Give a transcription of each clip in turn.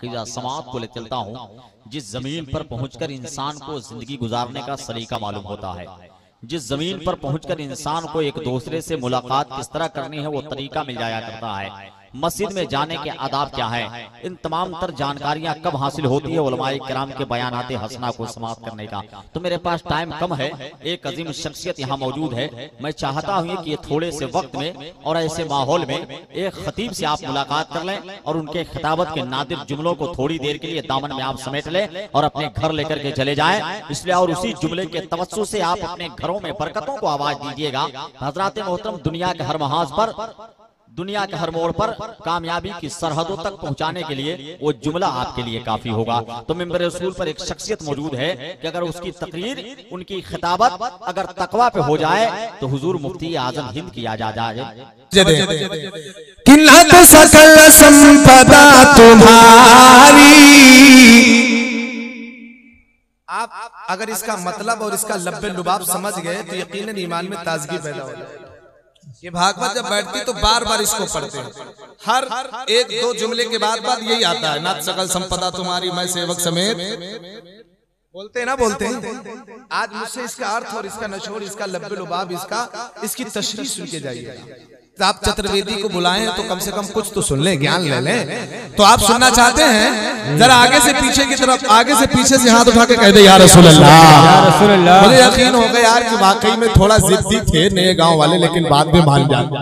पाकीज़ा समाअत को ले चलता हूँ, जिस जमीन पर पहुंचकर इंसान को जिंदगी गुजारने का सलीका मालूम होता है, जिस जमीन पर पहुंचकर इंसान को एक दूसरे से मुलाकात किस तरह करनी है वो तरीका मिल जाया करता है। मस्जिद में जाने के आदाब क्या है, इन तमाम तर जानकारियां कब हासिल होती है उलमाए किराम के बयानाते हसना को समाप्त करने का। तो मेरे पास टाइम कम है, एक अजीम शख्सियत यहाँ मौजूद है, मैं चाहता हूँ कि ये थोड़े से वक्त में और ऐसे माहौल में एक खतीब से आप मुलाकात कर लें और उनके खिताबत के नादिर जुमलों को थोड़ी देर के लिए दामन में आप समेट लें और अपने घर लेकर के चले जाएं। इसलिए और उसी जुमले के तवज्जो से आप अपने घरों में बरकतों को आवाज दीजिएगा। हजरात मोहतरम, दुनिया के हर महाज पर, दुनिया के हर मोड़ पर कामयाबी की सरहदों तक पहुंचाने के लिए वो जुमला आपके लिए काफी होगा। तो मिंबर रसूल पर एक शख्सियत मौजूद है कि अगर उसकी तकरीर, उनकी खिताबत अगर तकवा पे हो जाए तो हुजूर मुफ्ती आजम हिंद किया जा जाए। किन्नत सकल संपदा तुम्हारी। आप अगर इसका मतलब और इसका लब्बे लुबाब समझ गए तो यकीनन ईमान में ताजगी पैदा हो जाएगी। ये भागवत जब बैठती तो बार बार इसको पढ़ते हैं, हर एक दो जुमले के बाद यही आता है, नाथ सकल संपदा तुम्हारी मैं सेवक समेत। बोलते हैं ना, बोलते हैं। आज मुझसे इसका अर्थ और इसका नशोर, इसका लब्बे लुबाब, इसकी तशरीह सुन के जाइए। आप चतुर्वेदी को बुलाएं तो कम से कम कुछ तो सुन लें, ज्ञान ले लें। तो आप सुनना चाहते हैं, जरा आगे से पीछे की तरफ, आगे से पीछे से हाथ उठा के कह दे या रसूल अल्लाह। मुझे यकीन हो गया यार कि वाकई में थोड़ा जिद्दी थे नए गांव वाले, लेकिन बाद में मान जाते,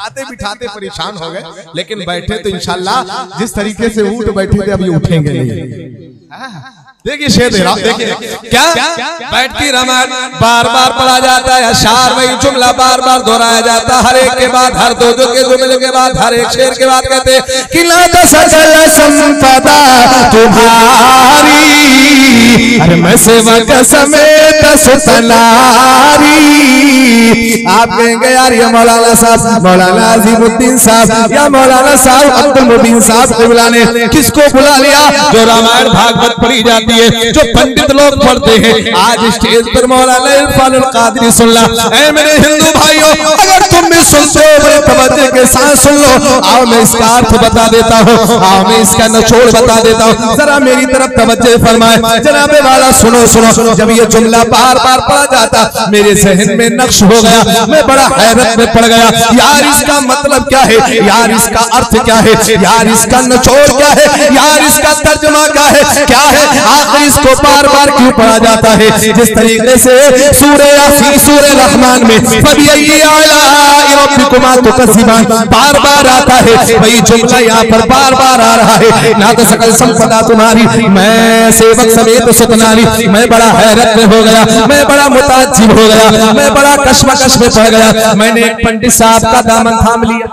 आते बिठाते परेशान हो गए, लेकिन बैठे तो इंशाल्लाह जिस तरीके से उठ बैठे थे अभी उठेंगे नहीं। देखिए शेर दे रहा हूं, देखिए क्या बैठती रामायण बार बार पढ़ा जाता है, अशार वही जुमला बार बार दोहराया जाता है, हर एक के बाद, हर दो के जुमले के बाद, हर एक शेर के बाद कहते हैं कि नाथ सकल संपदा तुम्हारी, अरे मैं सेवक समेत सुतनारी। आप कहेंगे यार ये मौलाना साहब, मौलाना अजीमुद्दीन साहब या मौलाना साहब अब्दुल मुबीन साहब को बुलाने, किसको बुला लिया? जो रामायण भागवत पढ़ी जाती है, जो पंडित लोग पढ़ते हैं। आज स्टेज पर मौलाना इरफानुल कादरी सुन ला। ऐ मेरे हिंदू भाइयों, अगर तुम भी सुनते हो बड़े तवज्जो के साथ सुन लो। आओ मैं इसका अर्थ बता देता हूँ, आओ मैं इसका निचोड़ बता देता हूँ, जरा मेरी तरफ तवज्जो फरमाए। जनाबे वाला सुनो सुनो, जब ये जुमला बार बार पढ़ा जाता मेरे जहन में नक्श हो गया, मैं बड़ा हैरत में पड़ गया। यार इसका मतलब क्या है, यार इसका अर्थ क्या है, यार इसका निचोड़ क्या है, यार इसका तर्जुमा क्या है, क्या है आखिर इसको बार बार क्यों पढ़ा जाता है? जिस तरीके से सूरह यासीन, सूरह रहमान में बार बार आता है, वही जुमला यहाँ पर बार बार आ रहा है। नाथ सकल संपदा तुम्हारी मैं सेवक समेत सुतनारी। मैं बड़ा हैरत में हो गया, मैं बड़ा मुताज्जिब हो गया, मैं बड़ा कश्मकश में पड़ गया। मैंने एक पंडित साहब का दामन थाम लिया,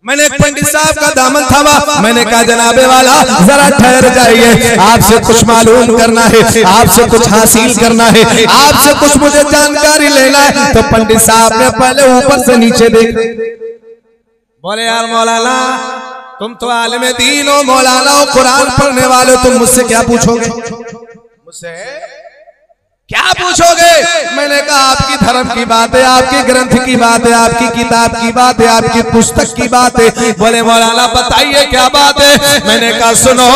मैंने एक पंडित साहब का दामन थामा। मैंने कहा जनाबे वाला जरा ठहर जाइए, आपसे कुछ मालूम करना है, आपसे कुछ हासिल करना है, आपसे कुछ मुझे जानकारी लेना है। तो पंडित साहब ने पहले ऊपर से नीचे देख, बोले यार मौलाना तुम तो आलिम दीन हो, मौलाना हो, कुरान पढ़ने वाले, तुम मुझसे क्या पूछोगे? मुझसे क्या पूछोगे? मैंने कहा आपकी धर्म की बात है, आपके ग्रंथ की बात है, आपकी किताब की बात है, आपकी पुस्तक की बात है। बोले मौलाना बताइए क्या बात है? मैंने कहा सुनो,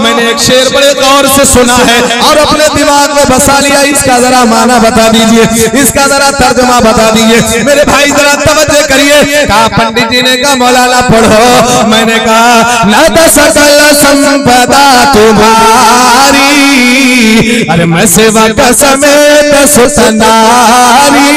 मैंने एक शेर बड़े गौर से सुना है और अपने दिमाग में बसा लिया, इसका जरा माना बता दीजिए, इसका जरा तर्जुमा बता दीजिए। मेरे भाई जरा तवज्जो करिए। कहा पंडित जी ने कहा मौलाना पढ़ो। मैंने कहा नाथ सकल संपदा तुम्हारी, अरे मैं सेवक समेत सुतनारी।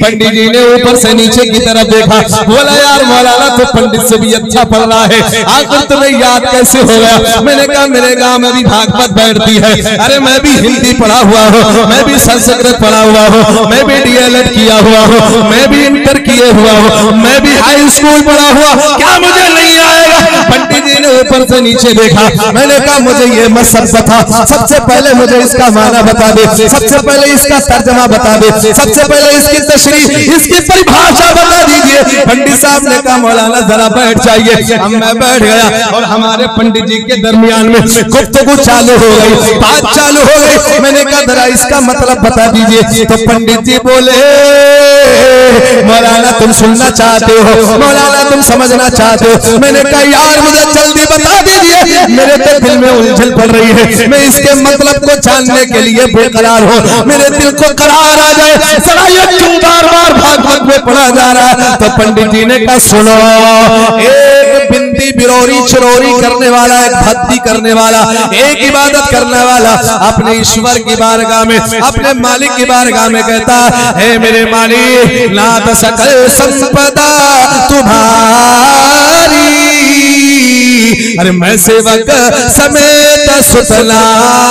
पंडित जी ने ऊपर से नीचे की तरफ देखा, बोला यार मौलाना तो पंडित से भी अच्छा पढ़ रहा है, आखिर तुम्हें याद कैसे हो गया? मैंने कहा मेरे गांव में भी भागवत बैठती है, अरे मैं भी हिंदी पढ़ा हुआ हूँ, मैं भी संस्कृत पढ़ा हुआ हूँ, मैं भी DLED किया हुआ हूँ, मैं भी इंटर किए हुआ हूँ, मैं भी हाई स्कूल पढ़ा हुआ, क्या मुझे नहीं आएगा? पंडित जी ने ऊपर से नीचे देखा, मैंने कहा मुझे ये मत सब बता, सबसे पहले मुझे इसका माना बता दे, सबसे पहले इसका तर्जमा बता दे, सबसे पहले इसकी तशरीह, इसकी परिभाषा बता दीजिए। पंडित साहब ने कहा मौलाना जरा बैठ जाइए। अब मैं बैठ गया और हमारे पंडित जी के दरमियान में गुफ्तगू चालू हो गई, बात चालू हो गई। मैंने कहा जरा इसका मतलब बता दीजिए। तो पंडित जी बोले मौलाना तुम सुनना चाहते हो, मौलाना तुम समझना चाहते हो। मैंने कहा यार मुझे जल्दी बता दीजिए, मेरे तो दिल में उलझन पड़ रही है, मैं इसके मतलब को जानने के लिए बेकरार हूँ, मेरे दिल को करार आ जाए, जरा ये क्यों बार बार भागवत में पढ़ा जा रहा है। तो पंडित जी ने कहा सुनो, एक बिंदी बिरोरी चिरोरी करने वाला, एक भक्ति करने वाला, एक इबादत करने वाला अपने ईश्वर की बारगाह में, अपने मालिक की बारगाह में कहता है मेरे मालिक नाथ सकल संपदा तुम्हारी, अरे मैं सेवक समेत सुतनारी।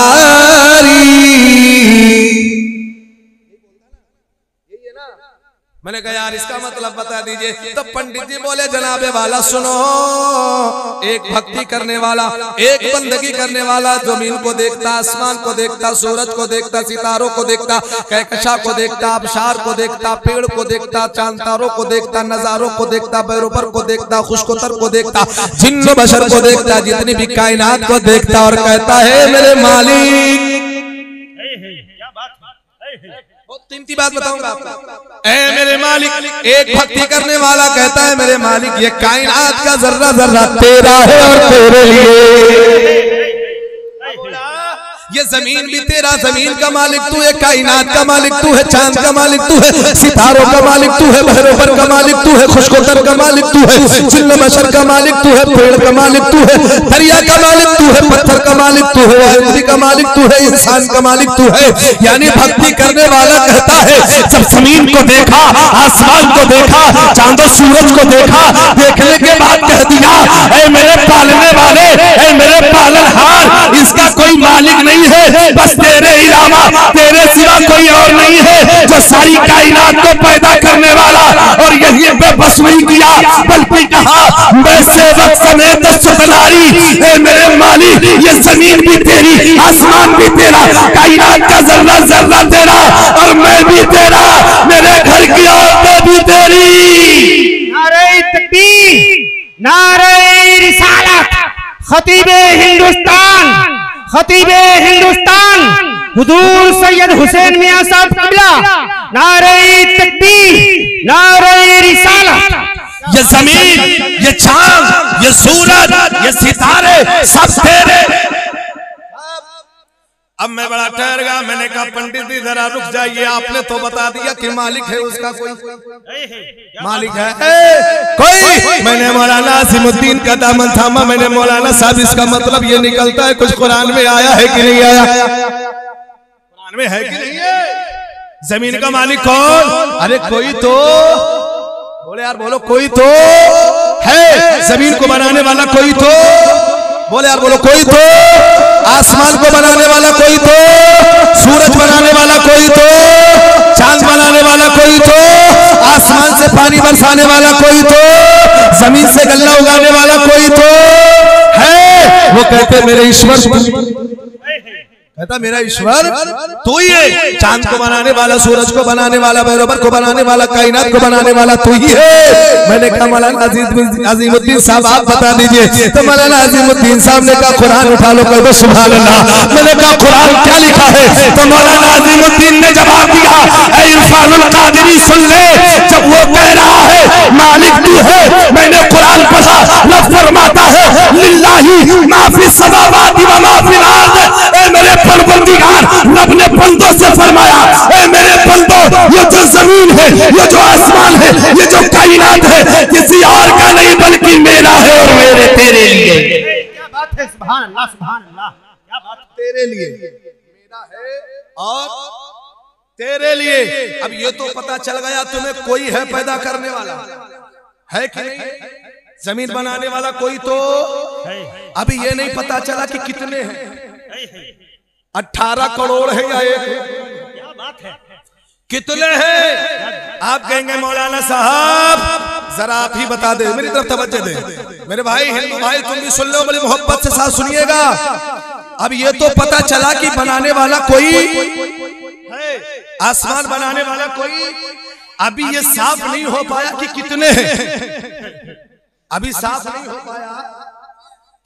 मैंने कहा यार इसका मतलब बता दीजिए। तो पंडित जी बोले जनाबे वाला सुनो, एक भक्ति करने वाला, एक बंदगी करने वाला जमीन को देखता, आसमान को देखता, सूरज को देखता, सितारों को देखता, कहकशा को देखता, आबशार को देखता, पेड़ को देखता, चांद तारों को देखता, नजारों को देखता, बैरोबर को देखता, खुशकोतर को देखता, जिन्न बशर को देखता, जितनी भी कायनात को देखता और कहता है मेरे मालिक। कीमती बात बताऊंगा आपको। ऐ मेरे मालिक, एक भक्ति करने वाला कहता है मेरे मालिक ये कायनात का जर्रा जर्रा तेरा है और तेरे लिए, ये जमीन भी तेरा, जमीन का मालिक तू है, कायनात का मालिक तू है, चांद का मालिक तू है, सितारों का मालिक तू है, बहरोबर का मालिक तू है, खुशकोतर का मालिक तू है, जिन्न बशर का मालिक तू है, पेड़ का मालिक तू है, दरिया का मालिक तू है, पत्थर का मालिक तू है, वायुपुरी का मालिक तू है, इंसान का मालिक तू है। यानी भक्ति करने वाला कहता है जब जमीन को देखा, आसमान को देखा, चांदो सूरज को देखा, देखने के बाद कह दिया ऐ मेरे पालने वाले, ऐ मेरे पालनहार, इसका कोई मालिक नहीं है, बस तेरे अलावा तेरे सिवा कोई और नहीं है जो सारी कायनात को पैदा करने वाला। और यही पे बस नहीं किया बल्कि कहा मैं सेवक समेत सुतनारी, ऐ मेरे मालिक ये जमीन भी तेरी, आसमान भी तेरा, कायनात का जर्रा जर्रा तेरा और मैं भी तेरा, मेरे घर की औरतें भी तेरी। नारे तकबीर, नारे रिसालत, खतीबे हिंदुस्तान, खतीबे हिंदुस्तान हुजूर सैयद हुसैन मियां साहब क़िबला, नारे तकबीर, नारे रिसालत। ये जमीन, ये चांद, ये सूरज, ये सितारे सब तेरे। अब मैं बड़ा ठहर गया, मैंने कहा पंडित जी जरा रुक जाइए, आपने तो बता दिया कि मालिक है उसका, कोई मालिक है कोई। मैंने मौलाना अजीमुद्दीन का दामन थामा, मैंने मौलाना साहब इसका मतलब ये निकलता है कुछ कुरान में आया है कि नहीं आया, कुरान में है कि नहीं है। जमीन का मालिक कौन? अरे कोई तो बोले यार, बोलो कोई तो है। जमीन को बनाने वाला कोई तो बोले यार, बोलो कोई तो। आसमान को बनाने वाला कोई तो, सूरज बनाने वाला कोई तो, चांद बनाने वाला कोई तो, आसमान से पानी बरसाने वाला कोई तो, जमीन से गल्ला उगाने वाला कोई तो है। वो कहते मेरे ईश्वर, कहता मेरा ईश्वर तू ही है, चांद को बनाने वाला, सूरज को बनाने वाला, बैरोबर को बनाने वाला, कायनात को बनाने वाला तू ही है। मैंने कहा मौलाना अजीमुद्दीन साहब आप बता दीजिए। तो मौलाना अजीमुद्दीन साहब ने कहा कुरान उठा लो, कह दो सुभान अल्लाह। मैंने कहा कुरान क्या लिखा है? तो मौलाना अजीमुद्दीन ने जवाब दिया ऐ इरफानुल कादिरी सुन ले, जब वो कह रहा है मालिक तू है, मैंने कुरान पढ़ा, रब फरमाता है लिल्लाही मा फिस समावाति व मा फिल अर्द। मेरे परवरदिगार रब ने बंदों से फरमाया ऐ मेरे बंदों, ये जो जमीन है, ये जो आसमान है, ये जो कायनात है, किसी और का नहीं बल्कि मेरा है और मेरे तेरे लिए। क्या बात है, सुभान अल्लाह, सुभान अल्लाह, क्या बात है। तेरे लिए मेरा है और तेरे लिए। अब ये तो पता चल गया तुम्हें कोई है पैदा करने वाला, है कि नहीं? जमीन बनाने वाला कोई तो। अभी ये नहीं पता चला कि कितने हैं, 18 करोड़ है या 1? क्या बात है, कितने हैं? आप कहेंगे मौलाना साहब जरा आप ही बता दे, मेरी तरफ तवज्जो दे, मेरे भाई हिंदू भाई तुम भी सुन लो, बड़ी मोहब्बत से साथ सुनिएगा। अब ये तो पता चला कि बनाने वाला कोई है, आसमान बनाने वाला कोई। अभी ये साफ नहीं हो पाया कि कितने हैं, अभी साफ नहीं हो पाया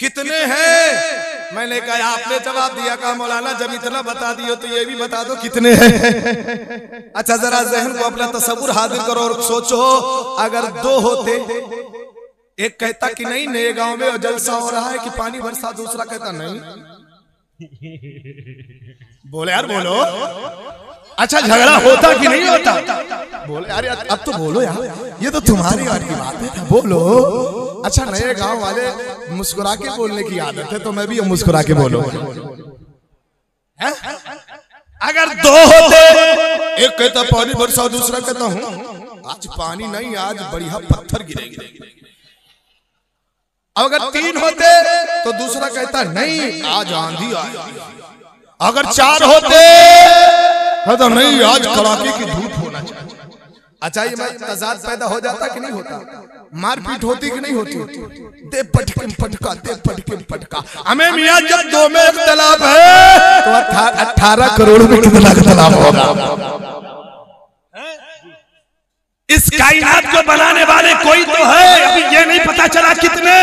कितने हैं। मैंने कहा आपने जवाब दिया, कहा मौलाना जब इतना बता दियो तो ये भी बता दो कितने हैं। अच्छा जरा जहन को अपना तसव्वुर हाजिर करो और सोचो, अगर 2 होते, एक कहता कि नहीं नए गांव में जलसा हो रहा है कि पानी बरसा, दूसरा कहता नहीं। बोले यार बोलो, अच्छा झगड़ा होता कि नहीं होता? बोले यार अब तो बोलो यार, ये तो तुम्हारी यार की बात है, बोलो। अच्छा नए गांव वाले मुस्कुरा के बोलने की आदत है, तो मैं भी मुस्कुरा के बोलो। अगर 2 होते, एक कहता पानी बरसाओ, दूसरा कहता हूँ आज पानी नहीं, आज बढ़िया पत्थर गिरेगी। अगर 3 होते तो दूसरा कहता नहीं आज आंधी आई। अगर 4 होते तो नहीं आज कड़ाके की धूप होना चाहिए। अच्छा ये तजाद पैदा हो जाता कि नहीं होता? मारपीट होती कि नहीं होती? दे पटके पटका, दे पटके पटका। हमें मियां जब 2 में इख्तिलाफ है तो 18 करोड़ में कितना इख्तिलाफ होगा? इस कायनात को बनाने वाले कोई तो है, अभी ये नहीं पता चला कितने,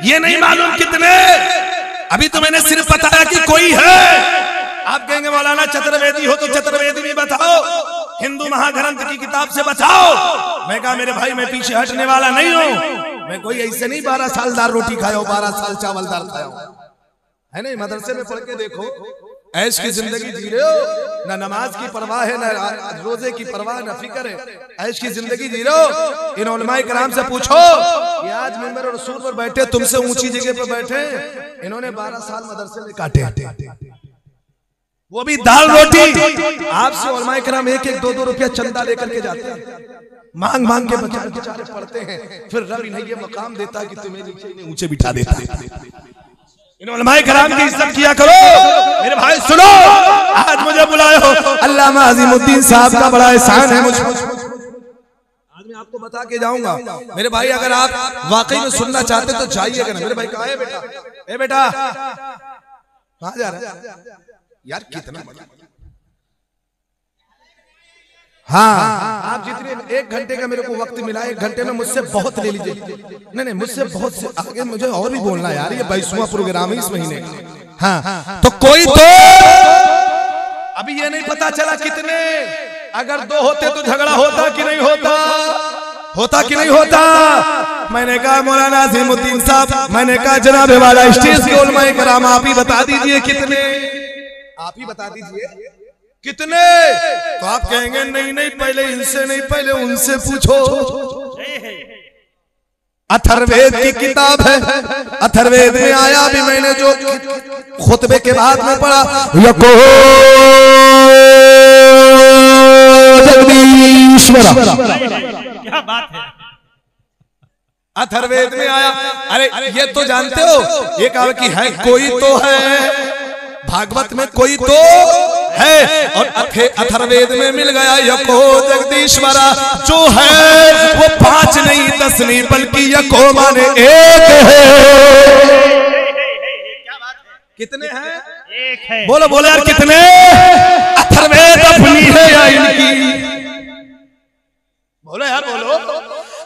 ये नहीं मालूम कितने। अभी तो मैंने सिर्फ बताया कि कोई है। आप कहेंगे मौलाना चतुर्वेदी हो तो चतुर्वेदी भी बताओ, हिंदू महाग्रंथ की किताब से बताओ। मैं कहा मेरे भाई मैं पीछे हटने वाला नहीं हूँ। मैं कोई ऐसे नहीं 12 साल दाल रोटी खाया, 12 साल चावल दाल खाया है नहीं। मदरसे में पढ़ के देखो, ऐश की जिंदगी जी रहे हो, ना नमाज की परवाह है, ना रोजे की परवाह, ना फिक्र है, ऐश की जिंदगी जी रहे हो। इन उलमाए कराम से पूछो कि आज मिंबर और रसूल पर बैठे, तुमसे ऊंची जगह पर बैठे, इन्होंने 12 साल मदरसे में काटे, वो भी दाल रोटी। आपसे उलमाए कराम 1-1, 2-2 रुपया चंदा लेकर के जाते हैं, मांग मांग के बेचारे पढ़ते हैं, फिर रब इन्हें ये मकाम देता है कि तुम्हें नीचे ऊंचे बिठा देता है। इन उलमाए कराम की इज्जत किया करो। मेरे भाई सुनो, आज मुझे बुलाए हो, अल्लामा अजीमुद्दीन साहब का बड़ा एहसान है मुझ पर। आज मैं आपको बता के जाऊंगा मेरे भाई, अगर आप वाकई में सुनना चाहते तो जाइएगा ना। मेरे भाई कहाँ है बेटा? ए बेटा कहाँ जा रहा है यार? कितना हाँ, आप जितने 1 घंटे का मेरे को वक्त मिला, 1 घंटे में मुझसे बहुत ले लीजिए। नहीं मुझसे बहुत से आगे मुझे और भी बोलना यार, ये 22वां प्रोग्राम है इस महीने। हाँ तो कोई तो अभी ये नहीं पता चला कितने। अगर 2 होते तो झगड़ा होता कि नहीं होता? होता कि नहीं होता? मैंने कहा मौलाना अजीमुद्दीन साहब, मैंने कहा जनाब वाला स्टेज के उलमाए कराम आप ही बता दीजिए कितने, आप ही बता दीजिए कितने। तो आप कहेंगे नहीं पहले इनसे नहीं, पहले उनसे पूछो। अथर्ववेद की किताब है, अथर्ववेद में आया भी, मैंने जो खुतबे के बाद में पढ़ा, यको जगदीश्वर, क्या बात है। अथर्ववेद में आया। अरे ये तो जानते हो, ये कहा कि है कोई तो है, भागवत में कोई तो है, और अथर्ववेद में मिल गया यको जगदीश्वरा। जो है वो 5 नहीं 10 नहीं, बल्कि यको माने 1 है। कितने हैं? 1 है। बोलो बोलो यार कितने? अथर्ववेद अपनी है या इनकी? बोलो यार बोलो।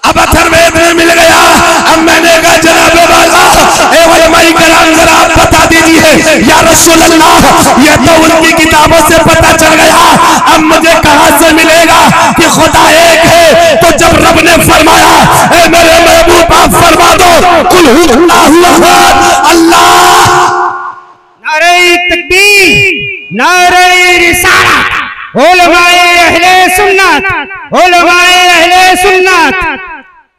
अब अथर्ववेद में मिल गया। अब मैंने कहा जनाब वाला उलमाए कराम जरा आप बता दीजिए या रसूल अल्लाह, ये तो उनकी किताबों से पता चल गया, अब मुझे कहां से मिलेगा कि खुदा एक है? तो जब रब ने फरमाया ए मेरे महबूब आप फरमा दो कुल हुवल्लाहु अहद अल्लाह। नारे तकबीर, नारे रिसालत, उलमाए अहले सुन्नत, उलमाए अहले सुन्नत।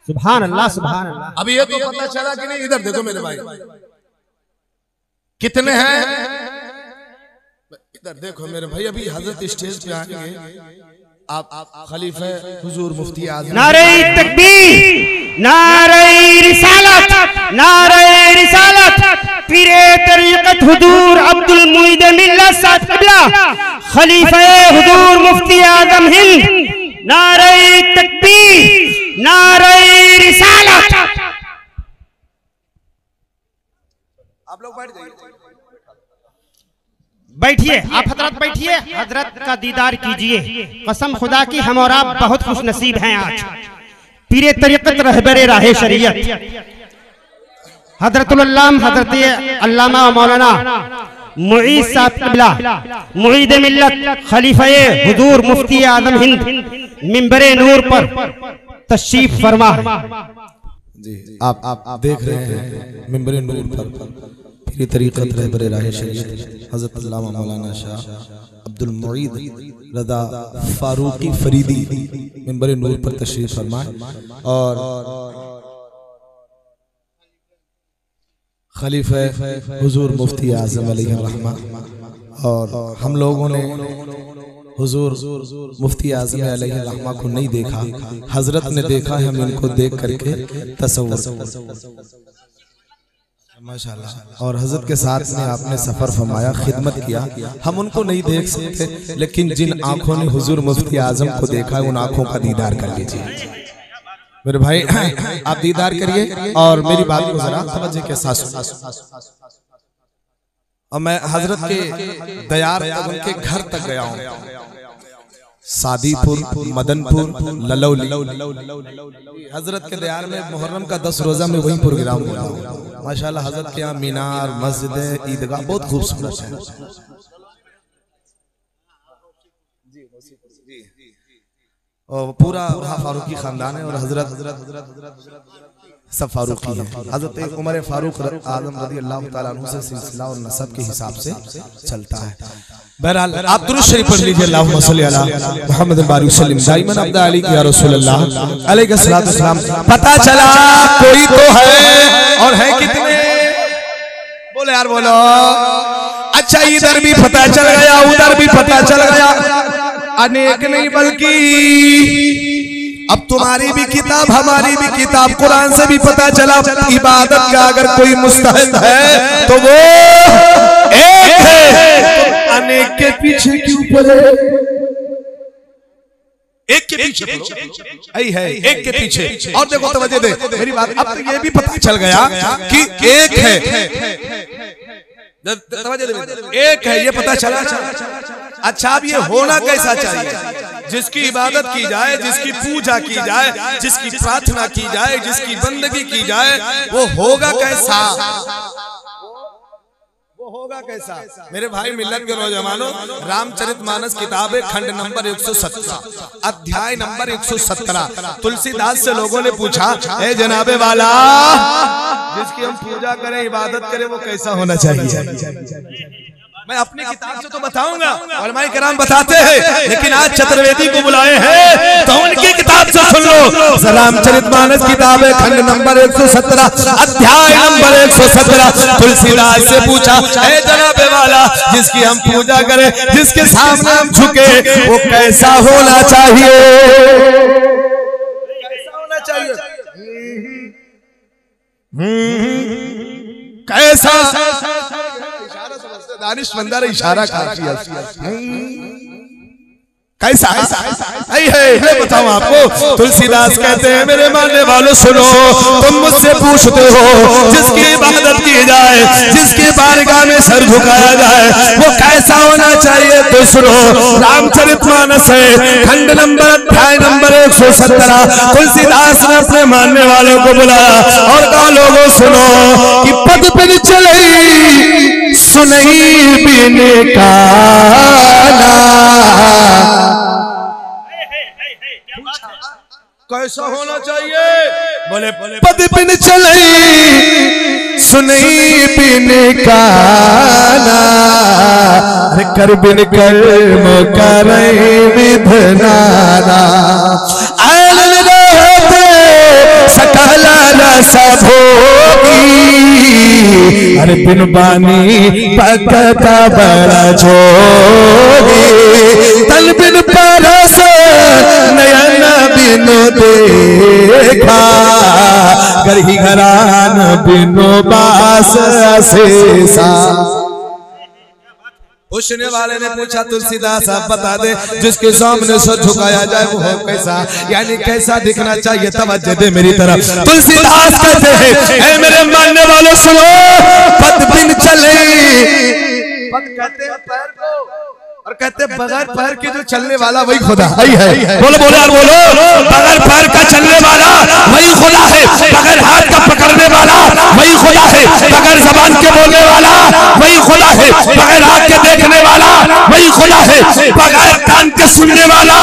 सुभान अल्लाह, सुभान अल्लाह। अभी ये तो पता चला कि नहीं? इधर देखो मेरे भाई कितने हैं, इधर देखो मेरे भाई। अभी हजरत स्टेज पे आएंगे, आप खलीफा हुजूर मुफ्ती आज़म। नारे तकबीर, नारे रिसालत, नारे रिसालत, पीरे तरीक़त हुजूर अब्दुल मुईद मिल्लत साद क़िबला, खलीफा हुजूर मुफ्ती आज़म हिंद। नारे तकबीर, नारे रिसालत, आप लोग बैठ जाइए, बैठिए, आप हजरत बैठिए, हजरत का दीदार कीजिए। कसम खुदा की हम और आप बहुत खुश नसीब हैं आज। पीरे तरीक़त रहबरे राहे शरीयत हजरतुल अल्लाम हजरत अल्लामा मौलाना मुईद साहब क़िबला मुईद मिल्लत खलीफे हुजूर मुफ्ती आज़म हिंद मिंबरे नूर पर तशरीफ फरमा। जी आप देख रहे हैं मिंबरे नूर पर पीरे तरीक़त रहबरे राहे शरीयत हजरत अल्लामा मौलाना शाह अब्दुल मुईद रज़ा फारूकी फरीदी मिंबरे नूर पर तशरीफ फरमा और खलीफे हुजूर मुफ्ती आज़म अलैहि रहमा। और हम लोगों ने हुजूर मुफ्ती आज़म अलैहि रहमा को नहीं देखा, हजरत ने देखा है, हम इनको देख करके तसव्वुर माशाल्लाह। और हजरत के साथ में आपने सफर फरमाया, खिदमत किया, हम उनको नहीं देख सकते, लेकिन जिन आंखों ने हुजूर मुफ्ती आज़म को देखा है उन आंखों का दीदार कर लीजिए मेरे भाई। आप दीदार करिए और मेरी बात को जरा तवज्जो के साथ सुनिए। और मैं हजरत के दयार तक उनके घर तक गया हूँ, सादीपुर, मदनपुर, ललौली। हजरत के दयार में मुहर्रम का 10 रोजा में वही प्रोग्राम हुआ माशाल्लाह। हजरत के यहाँ मीनार, मस्जिद, ईदगाह बहुत खूबसूरत है। और पूरा फारूकी खानदान है और हजरत सब फारूकी है। हजरत उमर फारूक आजम रज़ी अल्लाह ताला अन्हु से सिलसिला और नसब के हिसाब से चलता है। बहरहाल आप दुरूद शरीफ पढ़ लीजिए, अल्लाहुम्मा सल्ली अला मुहम्मद बारिक वसल्लम दाइमन अब्दा अली या रसूलुल्लाह अलैहि सल्लल्लाहु अलैहि वसल्लम। पता चला कोई तो है, और है कितने? बोले यार बोलो। अच्छा इधर भी पता चल गया, उधर भी पता चल गया, अनेक नहीं बल्कि अब तुम्हारी भी किताब हमारी भी किताब कुरान से भी पता चला इबादत का अगर कोई मुस्तहिक है तो वो एक है। अनेक के पीछे क्यों पड़े? एक के पीछे है, एक के पीछे। और देखो तवज्जो दे मेरी बात, अब तो ये भी पता चल गया कि एक है, एक है, ये पता चला। अच्छा अब ये होना कैसा चाहिए? जिसकी इबादत की जाए, जिसकी पूजा की जाए, जिसकी प्रार्थना की जाए, जिसकी बंदगी की जाए, वो होगा कैसा? वो होगा कैसा? मेरे भाई मिल्लत के नौजवानों, रामचरितमानस किताब है, खंड नंबर 117, अध्याय नंबर 117। तुलसीदास से लोगों ने पूछा, ए जनाबे वाला, जिसकी हम पूजा करें, इबादत करें, वो कैसा होना चाहिए? मैं अपनी किताब से तो बताऊंगा, उलमाए किराम बताते हैं, लेकिन आज चतुर्वेदी को बुलाए हैं तो उनकी किताब से सुन लो। रामचरितमानस किताब है, खंड नंबर 117, अध्याय नंबर 117। तुलसीदास से पूछा, ए जनाबे वाला, जिसकी हम पूजा करें, जिसके सामने हम झुके, वो कैसा होना चाहिए? कैसा होना चाहिए? कैसा? दानिश मंदार इशारा काफी है। कैसा है बताओ आपको। तुलसीदास कहते हैं, मेरे मानने वालों सुनो, तुम मुझसे पूछते हो जिसकी इबादत की जाए, जिसकी बारगाह में सर झुकाया जाए, वो कैसा होना चाहिए? तो सुनो, रामचरितमानस है, खंड नंबर अध्याय नंबर 117। तुलसीदास ने अपने मानने वालों को बुलाया और कहा, लोगों सुनो कि पद पर चले सुनई बिन काना, कैसा होना चाहिए? बोले पद बिन चले सुनई बिन काना, कर बिन कर्म करे विधनाना, आनंद रहते सकल रस भोगी, अरे बिन बानी पकता बड़ा जोगी, तल बिन परस नयन बिनु देखा, गरही घरान बिनु बास अशेषा। पूछने वाले ने पूछा, तुलसीदास आप बता दे, जिसके सामने सर झुकाया जाए वो हो कैसा, यानी कैसा दिखना चाहिए? तवज्जो दे मेरी तरफ। तुलसीदास कहते हैं, ऐ मेरे मानने वालों सुनो, पद बिन पद कहते हैं पैर को, और कहते हैं बगैर पैर के जो चलने वाला वही खुदा है। बोलो बोलो यार बोलो, बगैर पैर का चलने वाला वही खुदा है, बगैर हाथ का पकड़ने वाला वही खुदा है, बगैर जबान के बोलने वाला वही खुदा है, बगैर आँख के देखने वाला वही खुदा है, बगैर कान के सुनने वाला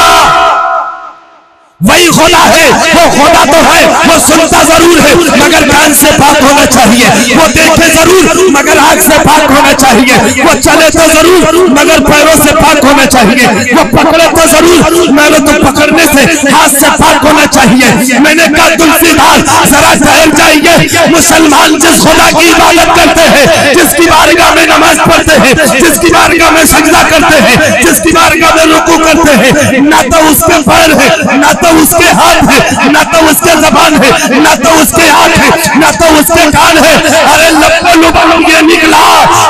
वही खुदा है। वो खुदा तो है, वो सुनता जरूर है मगर कान से पाक होना चाहिए, वो देखे जरूर मगर आंख से पाक होना चाहिए, वो चले तो जरूर मगर पैरों से पाक होना चाहिए, वो पकड़े तो जरूर मगर तो पकड़ने से हाथ से पाक होना चाहिए। मैंने कहा तुलसीदार जरा ठहर जाइए, मुसलमान जिस खुदा की इबादत करते हैं, जिसकी बारगाह में नमाज पढ़ते हैं, जिसकी बारगाह में सजदा करते हैं, जिसकी बारगाह में रुकू करते हैं, ना तो उसके पैर है, ना तो उसके हाथ है, ना तो उसके जबान है, ना तो उसके आंख है, ना तो उसके कान है। अरे लब्बो लुब्बो ये निकला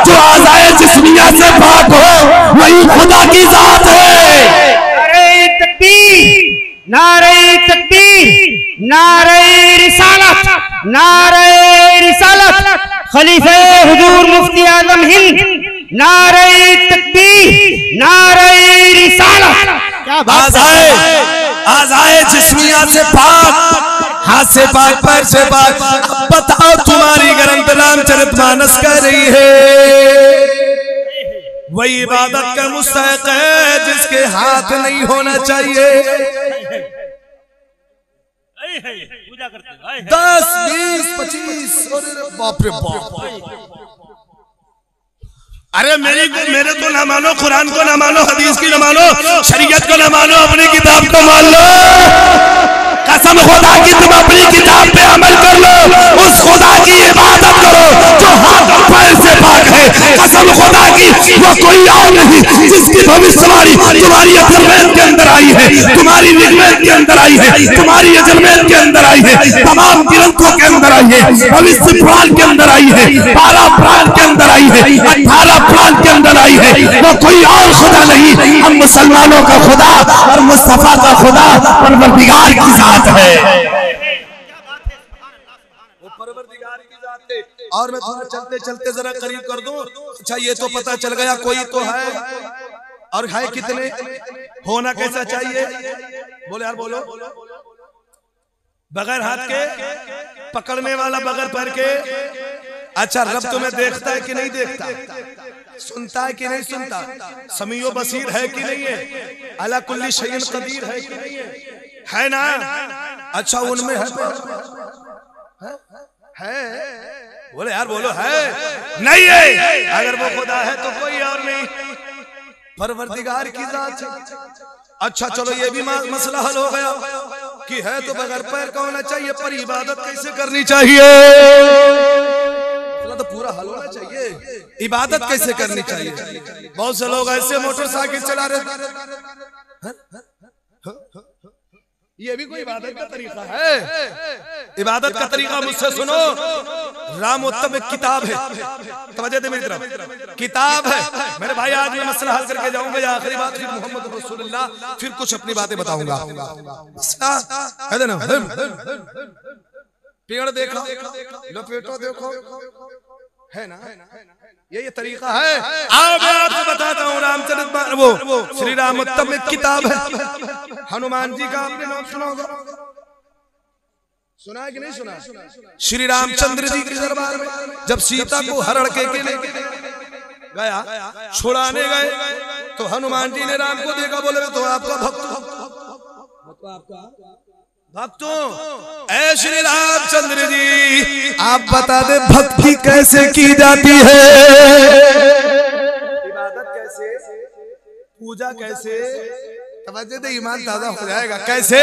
जो आज़ाए जिस्मिया से पाक हो वही खुदा की जात है। नारे तकबीर, नारे तकबीर, नारे रिसालत, नारे रिसालत, खलीफे हुजूर मुफ्ती आजम हिंद, नारे तकबीर, नारे रिसालत। क्या बात है। आज़ाए जिस्मिया से पाक, हाथ से पाक, पैर से पाक। अब बताओ तुम्हारी ग्रंथ रामचरितमानस कह रही है वही इबादत का मुस्तहिक है जिसके हाथ नहीं होना चाहिए। 10, 20, 25 बाप रे बाप। अरे मेरे को ना मानो, कुरान को ना मानो, हदीस की ना मानो, शरीयत को ना मानो, अपनी किताब को मान लो। कसम खुदा की तुम अपनी किताब पे अमल कर लो, उस खुदा की इबादत करो जो हाथ और पैर से पाक है। कसम खुदा की वो कोई और नहीं जिसकी भविष्यवाणी तुम्हारी अजरमैत के अंदर आई है, तुम्हारी निगमत के अंदर आई है, तुम्हारी अजरमैत के अंदर आई है, तमाम ग्रंथों के अंदर आई है, भविष्य पुराण के अंदर आई है, 12 पुराण के अंदर आई है, 18 पुराण के अंदर आई है। वो कोई और खुदा नहीं, हम मुसलमानों का खुदा और मुस्तफा का खुदा परवरदिगार की जात है। वो परवरदिगार की जात है। और मैं थोड़ा चलते चलते जरा करीब कर दूं। अच्छा ये तो पता चल गया कोई तो है, और है कितने, होना कैसा चाहिए? बोले यार बोलो। बगैर हाथ के पकड़ने वाला, बगैर पैर के। अच्छा रब तुम्हें देखता है कि नहीं देखता, सुनता है कि नहीं सुनता, समीओ बसीर है कि नहीं है, अला कुल्ली शैइन कदीर है कि नहीं है ना? अच्छा उनमें है? बोले यार बोलो है नहीं है? अगर वो खुदा है तो कोई और नहीं, परवरदिगार की जात है। अच्छा चलो ये भी मसला हल हो गया कि है तो बगैर पैर का होना चाहिए, पर इबादत कैसे करनी चाहिए? तो पूरा हल होना चाहिए, इबादत कैसे करनी चाहिए? बहुत से लोग ऐसे मोटरसाइकिल चला रहे, ये भी कोई इबादत का तरीका है? इबादत का तरीका मुझसे सुनो। राम उत्तम एक किताब है, तवज्जो दे मेरी तरफ, किताब है मेरे भाई। आज मैं मसला हल करके जाऊंगा, या आखिरी बात फिर मोहम्मद रसूलुल्लाह, फिर कुछ अपनी बातें बताऊंगा। है ना? पेड़ देखो, लपेटो देखो, है ना? ये तरीका है। अब मैं आपको बताता हूँ, रामचरित वो श्री राम उत्तम एक किताब है। हनुमान जी का आपने नाम सुना होगा, सुना है कि नहीं सुना? श्री रामचंद्र जी के दरबार में जब सीता को हरण के लिए गया, छुड़ाने गए, तो हनुमान जी ने राम को देखा, बोले तो आपका भक्तों, ऐ श्री रामचंद्र जी आप बता दे भक्ति कैसे की जाती है, इबादत कैसे, पूजा कैसे? तवज्जो दे, ईमान ताजा हो जाएगा। कैसे?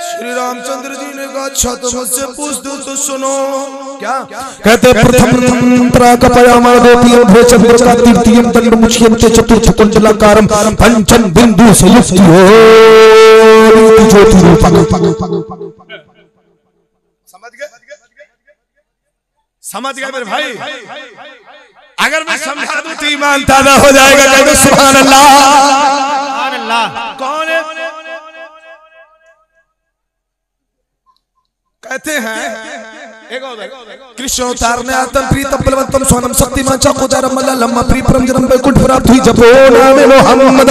श्री रामचंद्र जी ने कहा अच्छा तो मुझसे पूछ दो तो सुनो। क्या कहते? प्रथम प्राकपयामः द्वितीयं भ्रचन्द्र तृतीयं दंड मुच्यं चतुर्थ कुंडलाकारं पंचम बिंदु संयुक्तो ज्योति रूपं। समझ गए मेरे भाई? अगर मैं समझा दूं तो ईमान ताजा हो जाएगा। कहते सुभान अल्लाह, सुभान अल्लाह। कौन है? कहते हैं कृष्ण अवतारने आतम प्रीतम बलवंतम सोनम शक्तिमान चाकोदारम मल्लम प्री परम जन्म वैकुंठ प्राप्त हुई जपो नामे मोहम्मद।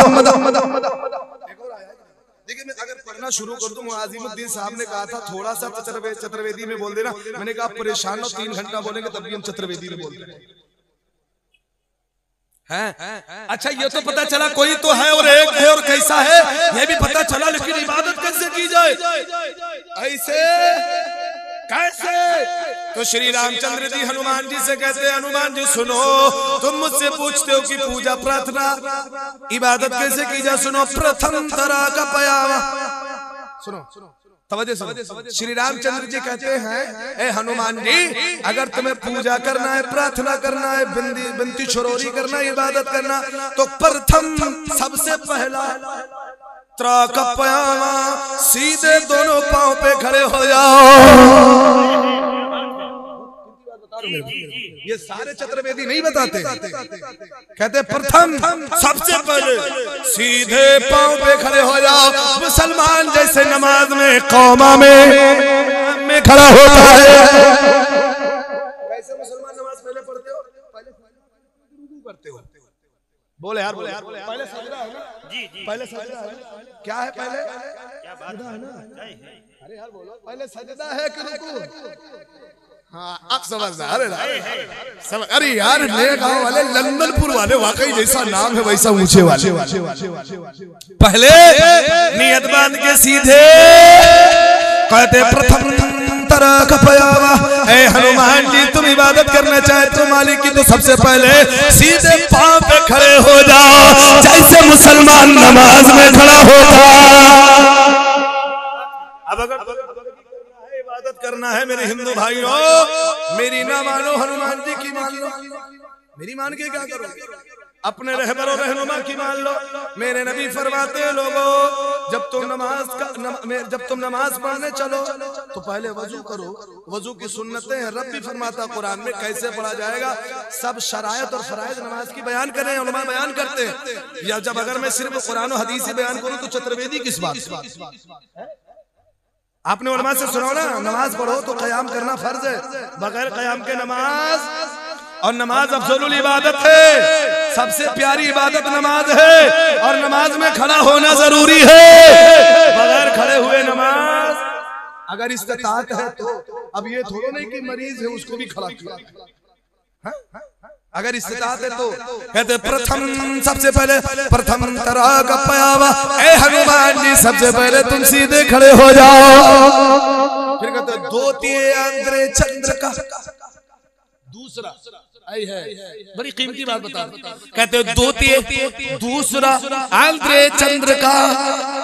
देखिए मैं अगर पढ़ना शुरू कर दूं, आज़िमुद्दीन साहब ने कहा था थोड़ा सा चतुर्वेदी में बोल देना, मैंने कहा परेशान हो 3 घंटा बोलेंगे तब भी हम चतुर्वेदी में बोल रहे हैं। अच्छा ये तो पता चला कोई तो है और एक है और कैसा है ये भी पता चला, लेकिन इबादत कैसे की जाए, ऐसे कैसे? तो श्री रामचंद्र जी हनुमान जी से कहते हैं हनुमान जी सुनो, तुम मुझसे पूछते हो कि पूजा प्रार्थना इबादत कैसे की जाए, सुनो प्रथम तरह का पयावा, सुनो तवज्जो सुनो। श्री रामचंद्र जी कहते हैं ए हनुमान जी अगर तुम्हें पूजा करना है, प्रार्थना करना है, बिनती छुरोरी करना है, इबादत करना, तो प्रथम सबसे पहला त्रा का पयावा, सीधे दोनों पांव पे खड़े हो जाओ। ये सारे चतुर्वेदी नहीं बताते, कहते प्रथम सबसे पहले सीधे पांव पे खड़े हो जाओ। मुसलमान जैसे नमाज में कौमा में खड़ा होता है, कैसे मुसलमान नमाज पहले पढ़ते हो? पहले करते हो, बोले यार पहले सजदा है ना? जी पहले सजदा है। क्या है पहले? क्या बात है ना? अरे यार बोलो, पहले सजदा है कि रुकू? हाँ अब समझदार है। अरे यार नए गांव वाले लंदनपुर वाले वाकई जैसा नाम है वैसा ऊंचे वाले। पहले नियत बांध के सीधे कहते प्रथम तरह का पयावा, ए हनुमान जी तुम इबादत करना चाहते हो मालिक की, तो सबसे पहले सीधे पांव पे खड़े हो जाओ जैसे मुसलमान नमाज में खड़ा होता। अब अगर इबादत करना है मेरे हिंदू भाइयों, मेरी ना मानो हनुमान जी की मान लो, मेरी मान के क्या करो? अपने रहबर और रहनुमा की मान लो। मेरे नबी फरमाते हैं लोगों जब तुम नमाज पढ़ने चलो तो पहले वजू करो, वजू की सुन्नतें हैं, रब भी फरमाता कुरान में कैसे पढ़ा जाएगा, सब शरायत और फराइज नमाज की बयान करें, उलमा बयान करते हैं। या जब अगर मैं सिर्फ कुरान और हदीस ही बयान करूं तो चतुर्वेदी किस बात? आपने उलमा से सुना ना, नमाज पढ़ो तो क़याम करना फर्ज है, बगैर क़याम के नमाज, और नमाज अफजलुल इबादत है, सबसे प्यारी इबादत नमाज है, और नमाज में खड़ा होना जरूरी है, बगैर खड़े हुए नमाज अगर इस्तिताअत है तो, अब ये थोड़ा नहीं कि मरीज है उसको भी खड़ा किया, अगर इस्तिताअत है तो कहते प्रथम सबसे पहले प्रथम तरह का पयावा, ए हनुमान जी सबसे पहले तुम सीधे खड़े हो जाओ। फिर कहते द्वितीय आंद्रे चंद्र का, दूसरा आई है बड़ी कीमती बात बता, कहते द्वितीय दूसरा आंद्रे चंद्र का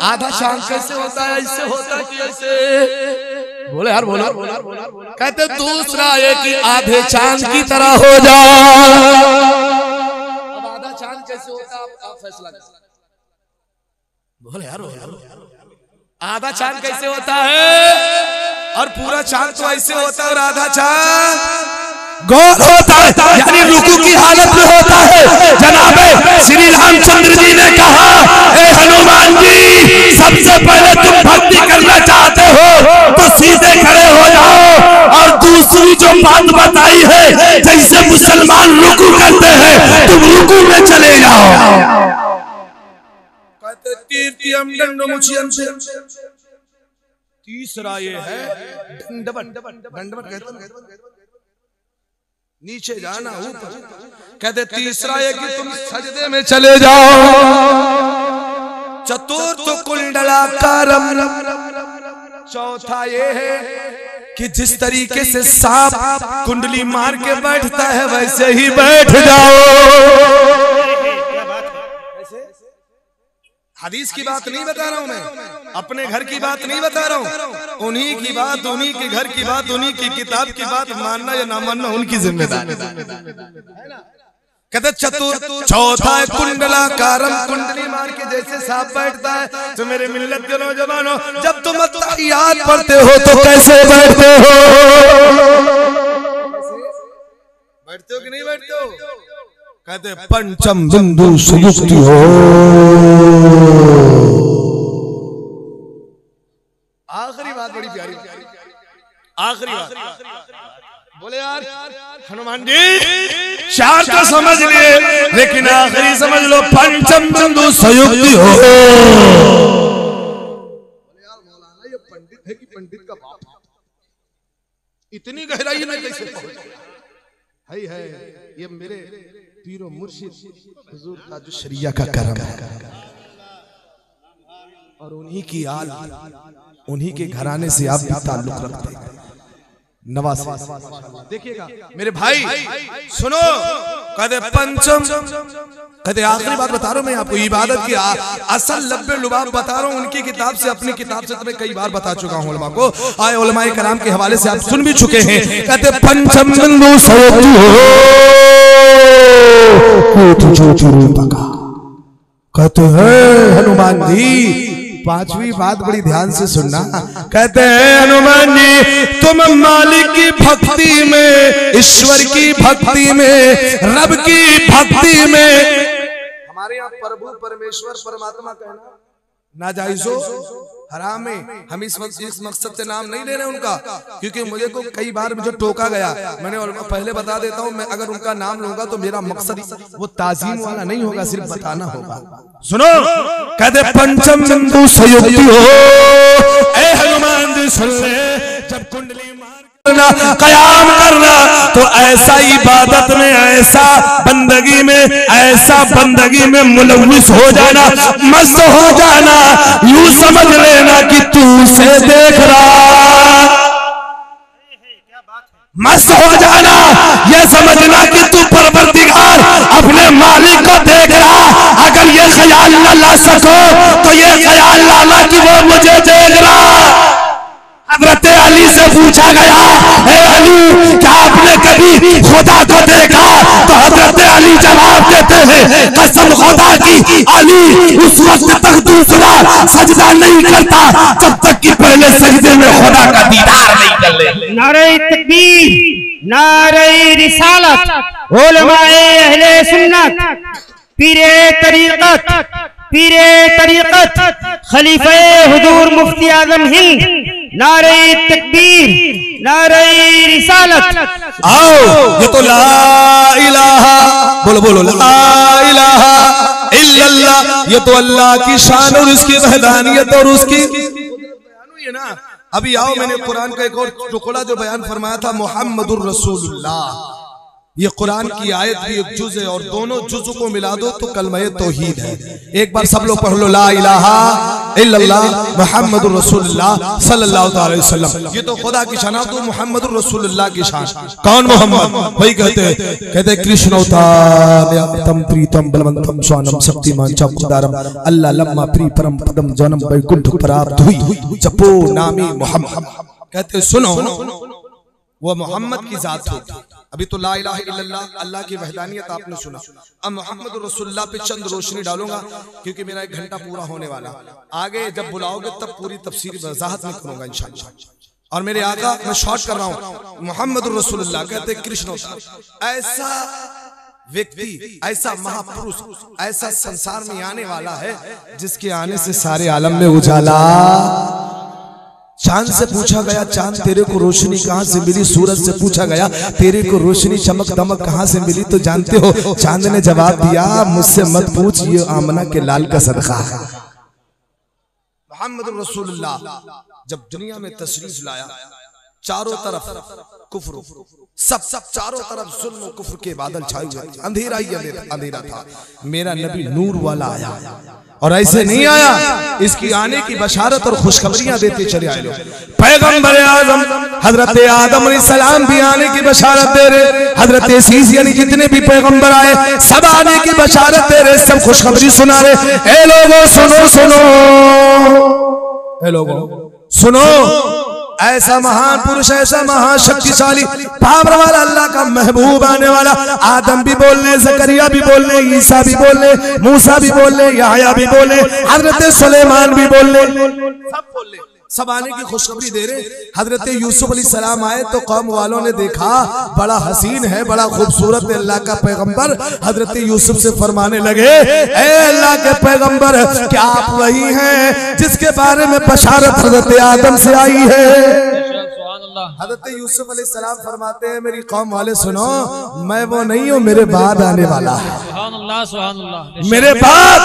आधा शाम कैसे होता है? ऐसे होता है कि ऐसे? बोले यार बोलो, कहते दूसरा ये कि आधे चांद की तरह हो जाओ। अब आधा चांद कैसे होता है आप फैसला करें। बोले यार आधा चांद कैसे होता है? और पूरा चांद तो ऐसे होता है और आधा चांद गौर होता है, यानी रुकू की हालत में होता है। जनाबे श्री रामचंद्र जी ने कहा ए हनुमान जी सबसे पहले तुम भक्ति करना चाहते हो तो सीधे खड़े हो जाओ, और दूसरी जो बात बताई है जैसे मुसलमान रुकू करते हैं तुम रुकू में चले जाओ। तीसरा ये है दंडवत कहते हैं, नीचे जाना ऊपर, कहते तीसरा है कि तुम सजदे में चले जाओ। चतुर्थ कुंडलाकारम, चौथा ये है कि जिस तरीके से सांप कुंडली मार के बैठता है वैसे ही बैठ जाओ। हदीस की बात नहीं बता रहा हूं मैं, अपने घर की बात नहीं बता रहा हूं, उन्हीं की बात, उन्हीं के घर की बात, उन्हीं की किताब की बात, मानना या ना मानना उनकी जिम्मेदारी है ना। कहते चतुर चौथा कुंडलाकारम, कुंडली मार के जैसे सांप बैठता है। तो मेरे मिल्लत के नौजवानों जब तुम अत्तहियात पढ़ते हो तो कैसे बैठते हो? बैठते हो कि नहीं बैठते हो? कहते पंचम बिंदु सुयुक्ति हो। आखिरी बात बड़ी प्यारी, आखिरी बात बोले यार हनुमान जी 4 तो समझ लिए, लेकिन आखिरी समझ लो पंचम बिंदु संयुक्ति हो। यार मौलाना ये पंडित है कि पंडित का बाप? इतनी गहराई में कैसे पहुंचे? है ये मेरे पीरो मुर्शिद हुजूर का जो शरिया का करम है, और उन्हीं की आल, उन्हीं के घराने से आप भी ताल्लुक रखते हैं। नवाज देखिएगा मेरे भाई, सुनो, कहते पंचम, कहते आखिरी बात बता रहा हूं मैं आपको, इबादत की असल लब्बे लुबाब बता रहा हूं, उनकी किताब से, अपनी किताब से तुम्हें कई बार बता चुका हूं उलमा को, आए उलमाए कराम के हवाले से आप सुन भी चुके हैं। कहते पंचम बिंदु कहते हैं हनुमान जी, 5वीं बात बड़ी ध्यान से सुनना। कहते हैं हनुमान जी, तुम मालिक की भक्ति में, ईश्वर की भक्ति में, रब की भक्ति में, हमारे यहाँ प्रभु परमेश्वर परमात्मा कहना नाजायज हो, हराम है। हम इस मकसद से नाम नहीं ले रहे उनका, क्योंकि मुझे को कई बार मुझे टोका गया। मैंने पहले बता देता हूँ, मैं अगर उनका नाम लूंगा तो मेरा मकसद वो ताजीम वाला नहीं होगा, सिर्फ बताना होगा। सुनो, कहते पंचम बिंदु संयुक्ति हो। ए हनुमान जी सुन ले, जब कुंडली कयाम करना तो ऐसा इबादत में, ऐसा बंदगी में, ऐसा बंदगी में मुलव्विस हो जाना, मस्त हो जाना, यूं समझ लेना कि तू उसे देख रहा, मस्त हो जाना, यह समझना कि तू परवरदिगार अपने मालिक को देख रहा। अगर ये ख्याल न ला सको तो ये ख्याल लाना कि वो मुझे देख रहा। हजरत अली से पूछा गया, हे अली क्या आपने कभी खुदा को देखा? तो हजरत अली जवाब देते हैं, कसम खुदा की, अली उस वक्त तक दूसरा सजदा नहीं करता जब तक कि पहले सजदे में खुदा का दीदार नहीं कर ले। नारे तकबीर, नारे रिसालत, उलमाए अहले सुन्नत, पीरे तरीकत, खलीफे हुजूर मुफ्ती आजम हिंद, नारे तकबीर, नारे रिसालत। आओ, ये तो ला इलाहा, बोलो बोलो, ला इलाहा इल्लल्लाह, ये तो अल्लाह की शान और उसकी वहदानियत और उसकी है ना। अभी आओ, मैंने कुरान का एक और टुकड़ा जो बयान फरमाया था, मुहम्मदुर रसूलुल्लाह, ये कुरान की आयत भी एक जुज है, और दोनों जुज को मिला दो तो कलमा तौहीद है। एक बार सब लोग पढ़ लो, ला इलाहा इल्लल्लाह मुहम्मदुर रसूलुल्लाह सल्लल्लाहु अलैहि वसल्लम। ये तो खुदा की शान, तो मुहम्मदुर रसूलुल्लाह की शान। कौन मोहम्मद? वही कहते कृष्ण अवतार प्रीतम बलवंतम स्वानम शक्तिमान चमकदारम अल्लाह लम्मा प्री परम पदम जनम वैकुंठ प्राप्त हुई जपो नामी मोहम्मद। कहते सुनो, वो मोहम्मद की जात होती। अभी तो ला इलाहा इल्लल्लाह अल्लाह की वहदानियत आपने सुना, अब मोहम्मद रसूलुल्लाह पे चंद रोशनी डालूंगा, क्योंकि मेरा 1 घंटा पूरा होने वाला। आगे जब बुलाओगे तब पूरी तफसीर वजाहत में करूंगा इंशाअल्लाह। और मेरे आका, मैं शॉर्ट कर रहा हूँ, मोहम्मद रसूलुल्लाह कहते कृष्ण ऐसा व्यक्ति, ऐसा महापुरुष, ऐसा संसार में आने वाला है जिसके आने से सारे आलम में उजाला। चांद से पूछा गया, चांद तेरे को रोशनी कहां से मिली? सूरज से पूछा गया, तेरे को रोशनी चमक दमक कहां से मिली? तो जानते हो, चांद ने जवाब दिया, मुझसे मत पूछ, ये आमना के लाल का सदका है। मोहम्मद रसूलुल्लाह जब दुनिया में तशरीफ लाया, चारों तरफ कुफ्र, सब चारों तरफ जुल्म और कुफ्र के बादल छाए हुए, अंधेरा ही अंधेरा था। मेरा नबी नूर वाला आया, और ऐसे नहीं आया, इसकी आने की बशारत और खुशखबरियां देते चले आए लोग। पैगंबर आजम हजरत आदम अलैहिस्सलाम भी आने की बशारत दे रहे, हजरत ईसा यानी जितने भी पैगंबर आए सब आने की बशारत दे रहे, सब खुशखबरी सुना रहे। ए लोगों सुनो सुनो, ए लोगों सुनो, ऐसा महान पुरुष, ऐसा महाशक्तिशाली पावर वाला, अल्लाह का महबूब आने वाला। आदम भी बोलने, जकरिया भी बोलने, ईसा भी बोलने, मूसा भी बोलने, याहया भी बोलने, हजरत सुलेमान भी बोलने, सब बोलने, सब आने की खुशखबरी दे रहे। हजरत यूसुफ अलैहिस्सलाम आए तो कौम वालों ने देखा, बड़ा हसीन है, बड़ा खूबसूरत है अल्लाह का पैगंबर। हजरत यूसुफ से फरमाने लगे, ए अल्लाह के पैगंबर, क्या आप वही हैं जिसके बारे में बशारत हजरत आदम से आई है? हज़रत यूसुफ अलैहिस्सलाम फरमाते हैं मेरी कौम वाले सुनो, मैं वो नहीं हूँ, मेरे बाद आने वाला है, मेरे बाद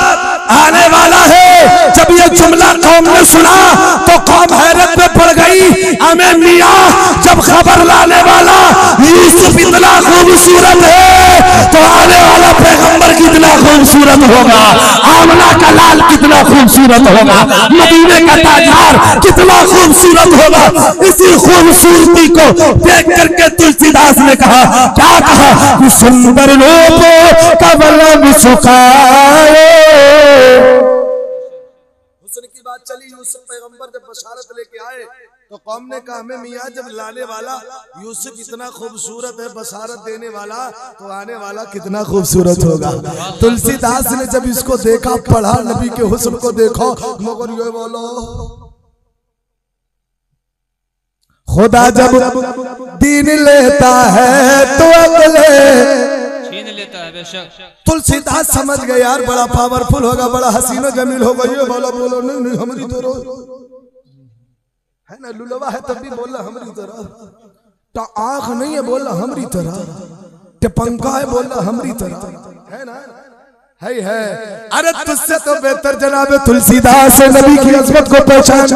आने वाला है। जब ये जुमला कौम ने सुना तो कौम हैरत में पड़ गई। हमें मियाँ जब खबर लाने वाला यूसुफ इतना खूबसूरत है तो आने वाला पैगंबर कितना खूबसूरत होगा, आमना का लाल कितना खूबसूरत होगा, मदीने का ताजदार कितना खूबसूरत होगा। इसी खूबसूरती को देख करके तुलसीदास ने कहा, क्या कहा कि सुंदर रूप का बलम सुखाए। हुस्न की बात चली, यूसुफ पैगंबर जब बशारत लेके आए तो कौम ने कहा हमें मियाँ जब लाने वाला यूसुफ इतना खूबसूरत है, बशारत देने वाला, तो आने वाला कितना खूबसूरत होगा। तुलसीदास ने जब इसको देखा, पढ़ा, नबी के हुस्न को देखो, मगर ये बोलो खुदा जब दीन लेता है तो अगले छीन लेता है। बेशक तुलसीदास समझ गए यार बड़ा पावरफुल होगा, बड़ा हसीनो जमील होगा। ये बोलो नहीं हमारी तरह है ना, लुलवा है तब भी बोला हमारी तरह, तो आंख नहीं है बोला हमारी तरह, ते पंखा है बोला हमारी तरह, है ना, है। अरे तुझसे तो बेहतर जनाब तुलसीदास नबी की अज़मत को पहचान।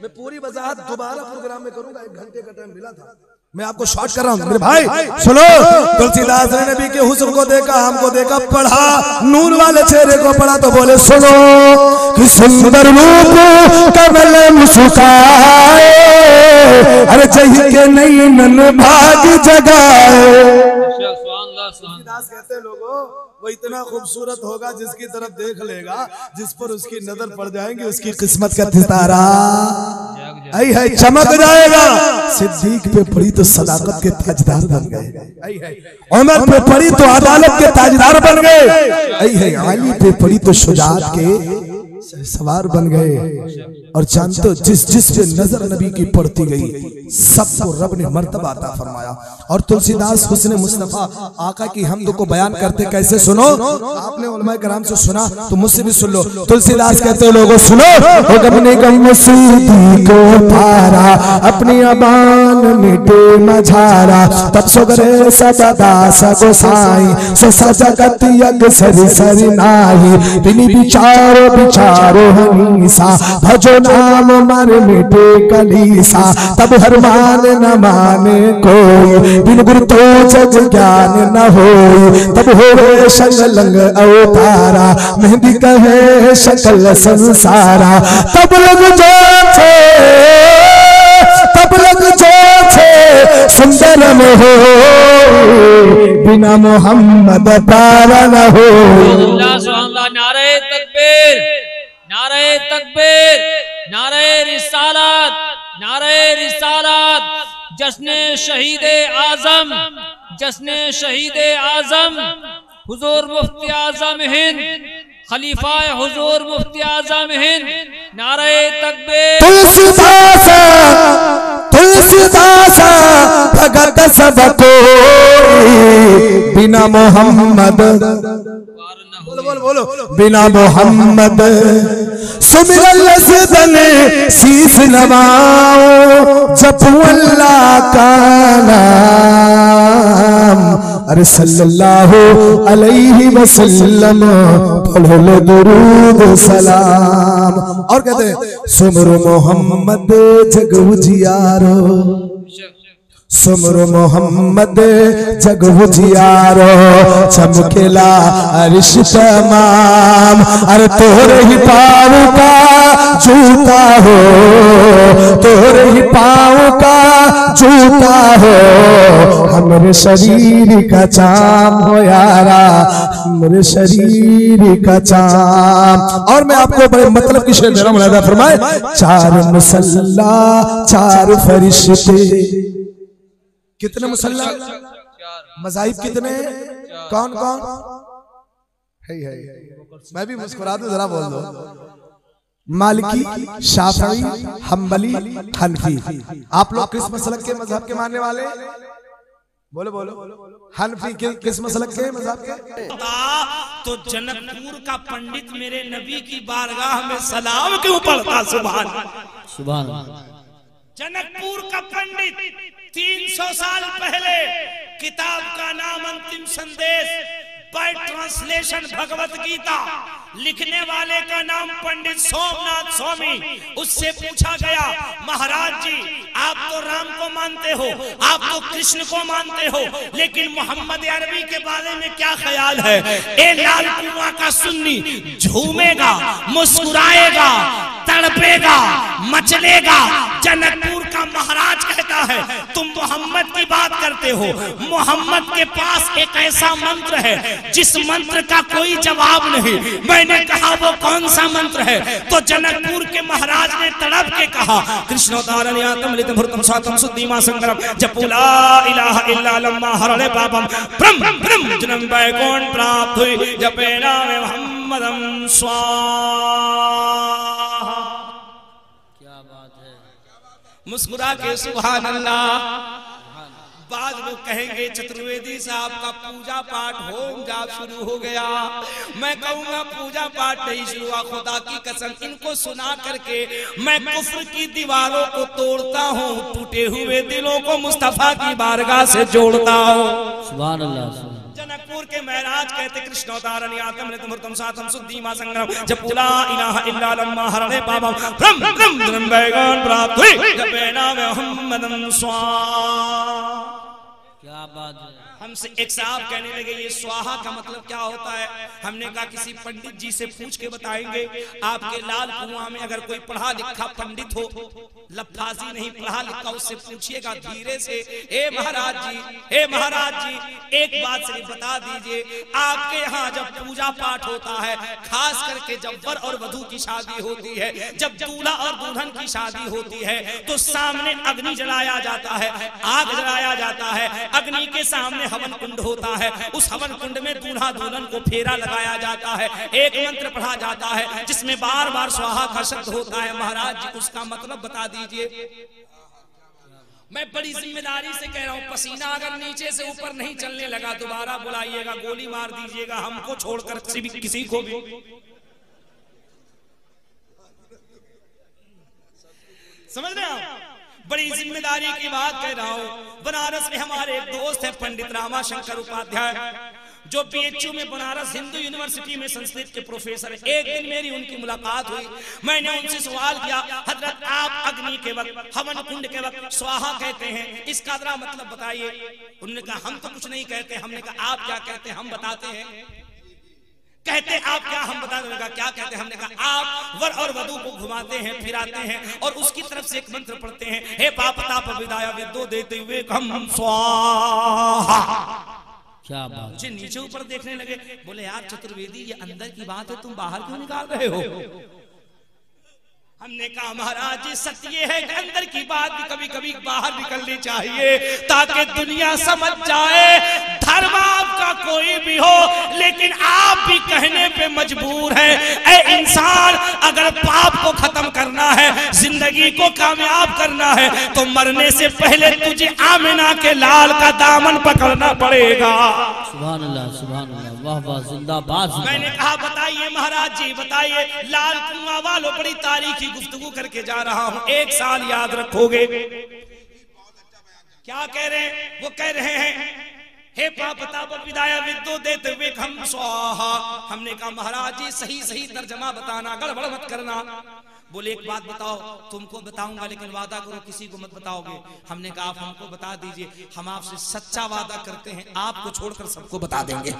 मैं पूरी वजाहत दोबारा प्रोग्राम में करूंगा, 1 घंटे का टाइम मिला था, मैं आपको शॉर्ट कर रहा हूँ। मेरे भाई सुनो, तुलसीदास ने नबी के हुस्न को देखा, हमको देखा, पढ़ा, नूर वाले चेहरे को पढ़ा तो बोले सुनो कि सुंदर रूप कमल मुस्काए, अरे चाहिए के नहीं मन भाग जगाए। तुलसीदास कहते हैं लोगों वो इतना खूबसूरत होगा जिसकी तरफ देख लेगा, जिस पर उसकी नजर पड़ जाएगी, उसकी किस्मत का सितारा आई है चमक जाएगा। सिद्दीक पे पड़ी तो सदाकत के ताजदार बन गए, उमर पे पड़ी तो अदालत के ताजदार बन गए, अली पे पड़ी तो शुजाअत के सवार बन गए। और जानते हो जिस जिस पे नजर नबी की पड़ती गई सबको रब ने मर्तबा अता फरमाया। और तुलसीदास हुस्न मुस्तफा आका की हमद को बयान करते कैसे, सुनो, आपने उलमाए कराम से सुना तो मुझसे भी सुन लो। तुलसीदास कहते हो लोगों सुनो, अपने गम सीधी को पारा, अपनी अबान मिटे मझारा, तब सुगरे सदा सगोसाई, सो सजगत यग सरी सरी नाही, बिनी बिचारो बिचारो हनीसा, भजो नाम मर मिटे कलीसा, तब हर मान न माने कोई, बिन गुरु तो जग ज्ञान न होई, तब होवे शंगलंग अवतारा, मेहंदी कहे शकल संसारा, तब लग जो थे सुंदर में हो, बिना मोहम्मद पारा न हो। नारे तकबीर, नारे तकबीर, नारे रिसालत, नारे रिसालत, जश्ने शहीदे आजम, जश्ने शहीदे आजम हुजूर मुफ्ती आजम हिंद, खलीफा हुजूर मुफ्ती आजम हिंद, नारे तकबीर। तुलसीदास भगत सब कोई, बिना मोहम्मद बोलो बिना मोहम्मद, सुमिरल सिदने शीस नवाओ, जपो अल्लाह का नाम, अरे सल्लल्लाहु अलैहि वसल्लम, पढ़ो दुरूद सलाम। और कहते हैं सुमरो मोहम्मद जग उजियारो, सुमरो मोहम्मद जग उजियारो, चमकेला अरिश तमाम, अरे तोरे ही पाँव का जूता हो, तोरे ही पाँव का जूता हो, हमरे शरीर का चाम हो यारा, हमरे शरीर का चाम। और मैं आपको बड़े मतलब की शेर दे रहा हूं, फरमाए 4 मुसल्ला 4 फरिश्ते, कितने मुसल्ला, मज़ाहिब कितने, कौन कौन है? मैं भी मुस्कुरा दूं जरा बोल दो, मालिकी, शाफी, हम्बली, हनफी। आप लोग किस मसलक के मजहब के मानने वाले? बोलो बोलो। हनफी किस मसलक के मजहब के? तो जनकपुर का पंडित मेरे नबी की बारगाह में सलाम क्यों पढ़ता? सुभान सुभान। जनकपुर का पंडित 300 साल पहले किताब का नाम अंतिम संदेश बाय ट्रांसलेशन भगवत गीता, लिखने वाले का नाम पंडित सोमनाथ स्वामी। उससे पूछा गया, महाराज जी आप तो राम को मानते हो, आप तो कृष्ण को मानते हो, लेकिन मोहम्मद अरबी के बारे में क्या ख्याल है? ए लाल कुआं का सुन्नी झूमेगा, मुस्कुराएगा, तड़पेगा, मचलेगा। जनकपुर का महाराज कहता है तुम मोहम्मद की बात करते हो, मोहम्मद के पास एक ऐसा मंत्र है जिस मंत्र का कोई जवाब नहीं। मैंने कहा वो कौन सा मंत्र है? तो जनकपुर के महाराज ने तड़प के कहा, कृष्णोदारण्यातम लितमृतम स्वातम सुद्धीमा संग्रम जपुला इलाहा इल्ला लम्मा हरणे पापम ब्रह्म ब्रह्म जन्म वैकुंठ प्राप्त हुई जपे नाम मोहम्मदम स्वाहा। क्या बात है, मुस्कुरा के सुभान अल्लाह। बाद लोग कहेंगे चतुर्वेदी साहब का पूजा पाठ होम जाप शुरू हो गया। मैं कहूंगा पूजा पाठ नहीं शुरू हुआ, खुदा की कसम इनको सुना करके मैं कुफ्र की दीवारों को तोड़ता हूँ, टूटे हुए दिलों को मुस्तफा की बारगाह से जोड़ता हूँ। सुभान अल्लाह। जनकपुर के महराज कहते कृष्णोदारण्यातम लितमृतम सातम सुद्धीमा संग्रम जपुला इलाहा इल्ला लम्मा हरणे पापम ब्रह्म ब्रह्म जन्म वैकुंठ प्राप्त हुई जपे नाम मोहम्मदम स्वाहा। क्या बात है। हमसे एक साहब कहने लगे ये स्वाहा का मतलब क्या होता है? हमने कहा किसी पंडित जी से पूछ के बताएंगे। आपके लाल कुआं में अगर कोई पढ़ा लिखा पंडित हो, लफ्फाजी नहीं पढ़ा लिखा, उससे पूछिएगा धीरे से, ए महाराज जी, ए महाराज जी एक बात से बता दीजिए, आपके यहाँ जब पूजा पाठ होता है, खास करके जब वर और वधू की शादी होती है, जब दूल्हा और दुल्हन की शादी होती है, तो सामने अग्नि जलाया जाता है, आग जलाया जाता है, अग्नि के सामने हवन कुंड होता है, उस हवन कुंड में दूल्हा दुल्हन को फेरा लगाया जाता है, एक मंत्र पढ़ा जाता है जिसमें बार बार स्वाहा का शब्द होता है। महाराज जी उसका मतलब बता दीजिए। मैं बड़ी जिम्मेदारी से कह रहा हूं, पसीना अगर नीचे से ऊपर नहीं चलने लगा दोबारा बुलाइएगा, गोली मार दीजिएगा हमको छोड़कर किसी को भी। समझ रहे हैं आप? बड़ी जिम्मेदारी की बात कह रहा हूँ। बनारस में हमारे एक दोस्त है पंडित रामाशंकर उपाध्याय, जो बीएचयू में बनारस हिंदू यूनिवर्सिटी में संस्कृत के प्रोफेसर है। एक दिन मेरी उनकी मुलाकात हुई, मैंने उनसे सवाल किया, हजरत आप अग्नि के वक्त, हवन कुंड के वक्त स्वाहा कहते हैं, इसका जरा मतलब बताइए। उन्होंने कहा हम तो कुछ नहीं कहते। हमने कहा आप क्या कहते हैं? हम बताते हैं। कहते आप क्या? हम बता देगा क्या कहते हैं? हमने कहा आप वर और वधू को घुमाते हैं, फिराते हैं और उसकी तरफ से एक मंत्र पढ़ते हैं, हे पाप ताप विदाया विद्यो देते हुए हम स्वाहा। क्या बात। मुझे नीचे ऊपर देखने लगे, बोले यार चतुर्वेदी ये अंदर की बात है, तुम बाहर क्यों निकाल रहे हो? हमने कहा महाराज जी सत्य ये है कि अंदर की बात भी कभी कभी बाहर निकलनी चाहिए ताकि दुनिया समझ जाए धर्म आपका कोई भी हो, लेकिन आप भी कहने पे मजबूर है। ऐ इंसान, अगर पाप को खत्म करना है, जिंदगी को कामयाब करना है, तो मरने से पहले तुझे आमिना के लाल का दामन पकड़ना पड़ेगा। सुभान अल्लाह, सुभान अल्लाह, वाह वाह, जिंदाबाद। मैंने कहा बताइए महाराज जी बताइए, लाल कुआं वालों बड़ी तारीखी गुफ्तगू करके जा रहा हूं, एक साल याद रखोगे। क्या कह रहे हैं? वो कह रहे हैं हे पाप विदाया विद्यो देते हुए हम स्वाहा। हमने कहा महाराज जी सही सही तर्जमा बताना, गड़बड़ मत करना। बोले एक बात बताओ, तुमको बताऊंगा लेकिन वादा करो किसी को मत बताओगे। हमने कहा आप हमको बता दीजिए, हम आपसे सच्चा वादा करते हैं आपको छोड़कर सबको बता देंगे,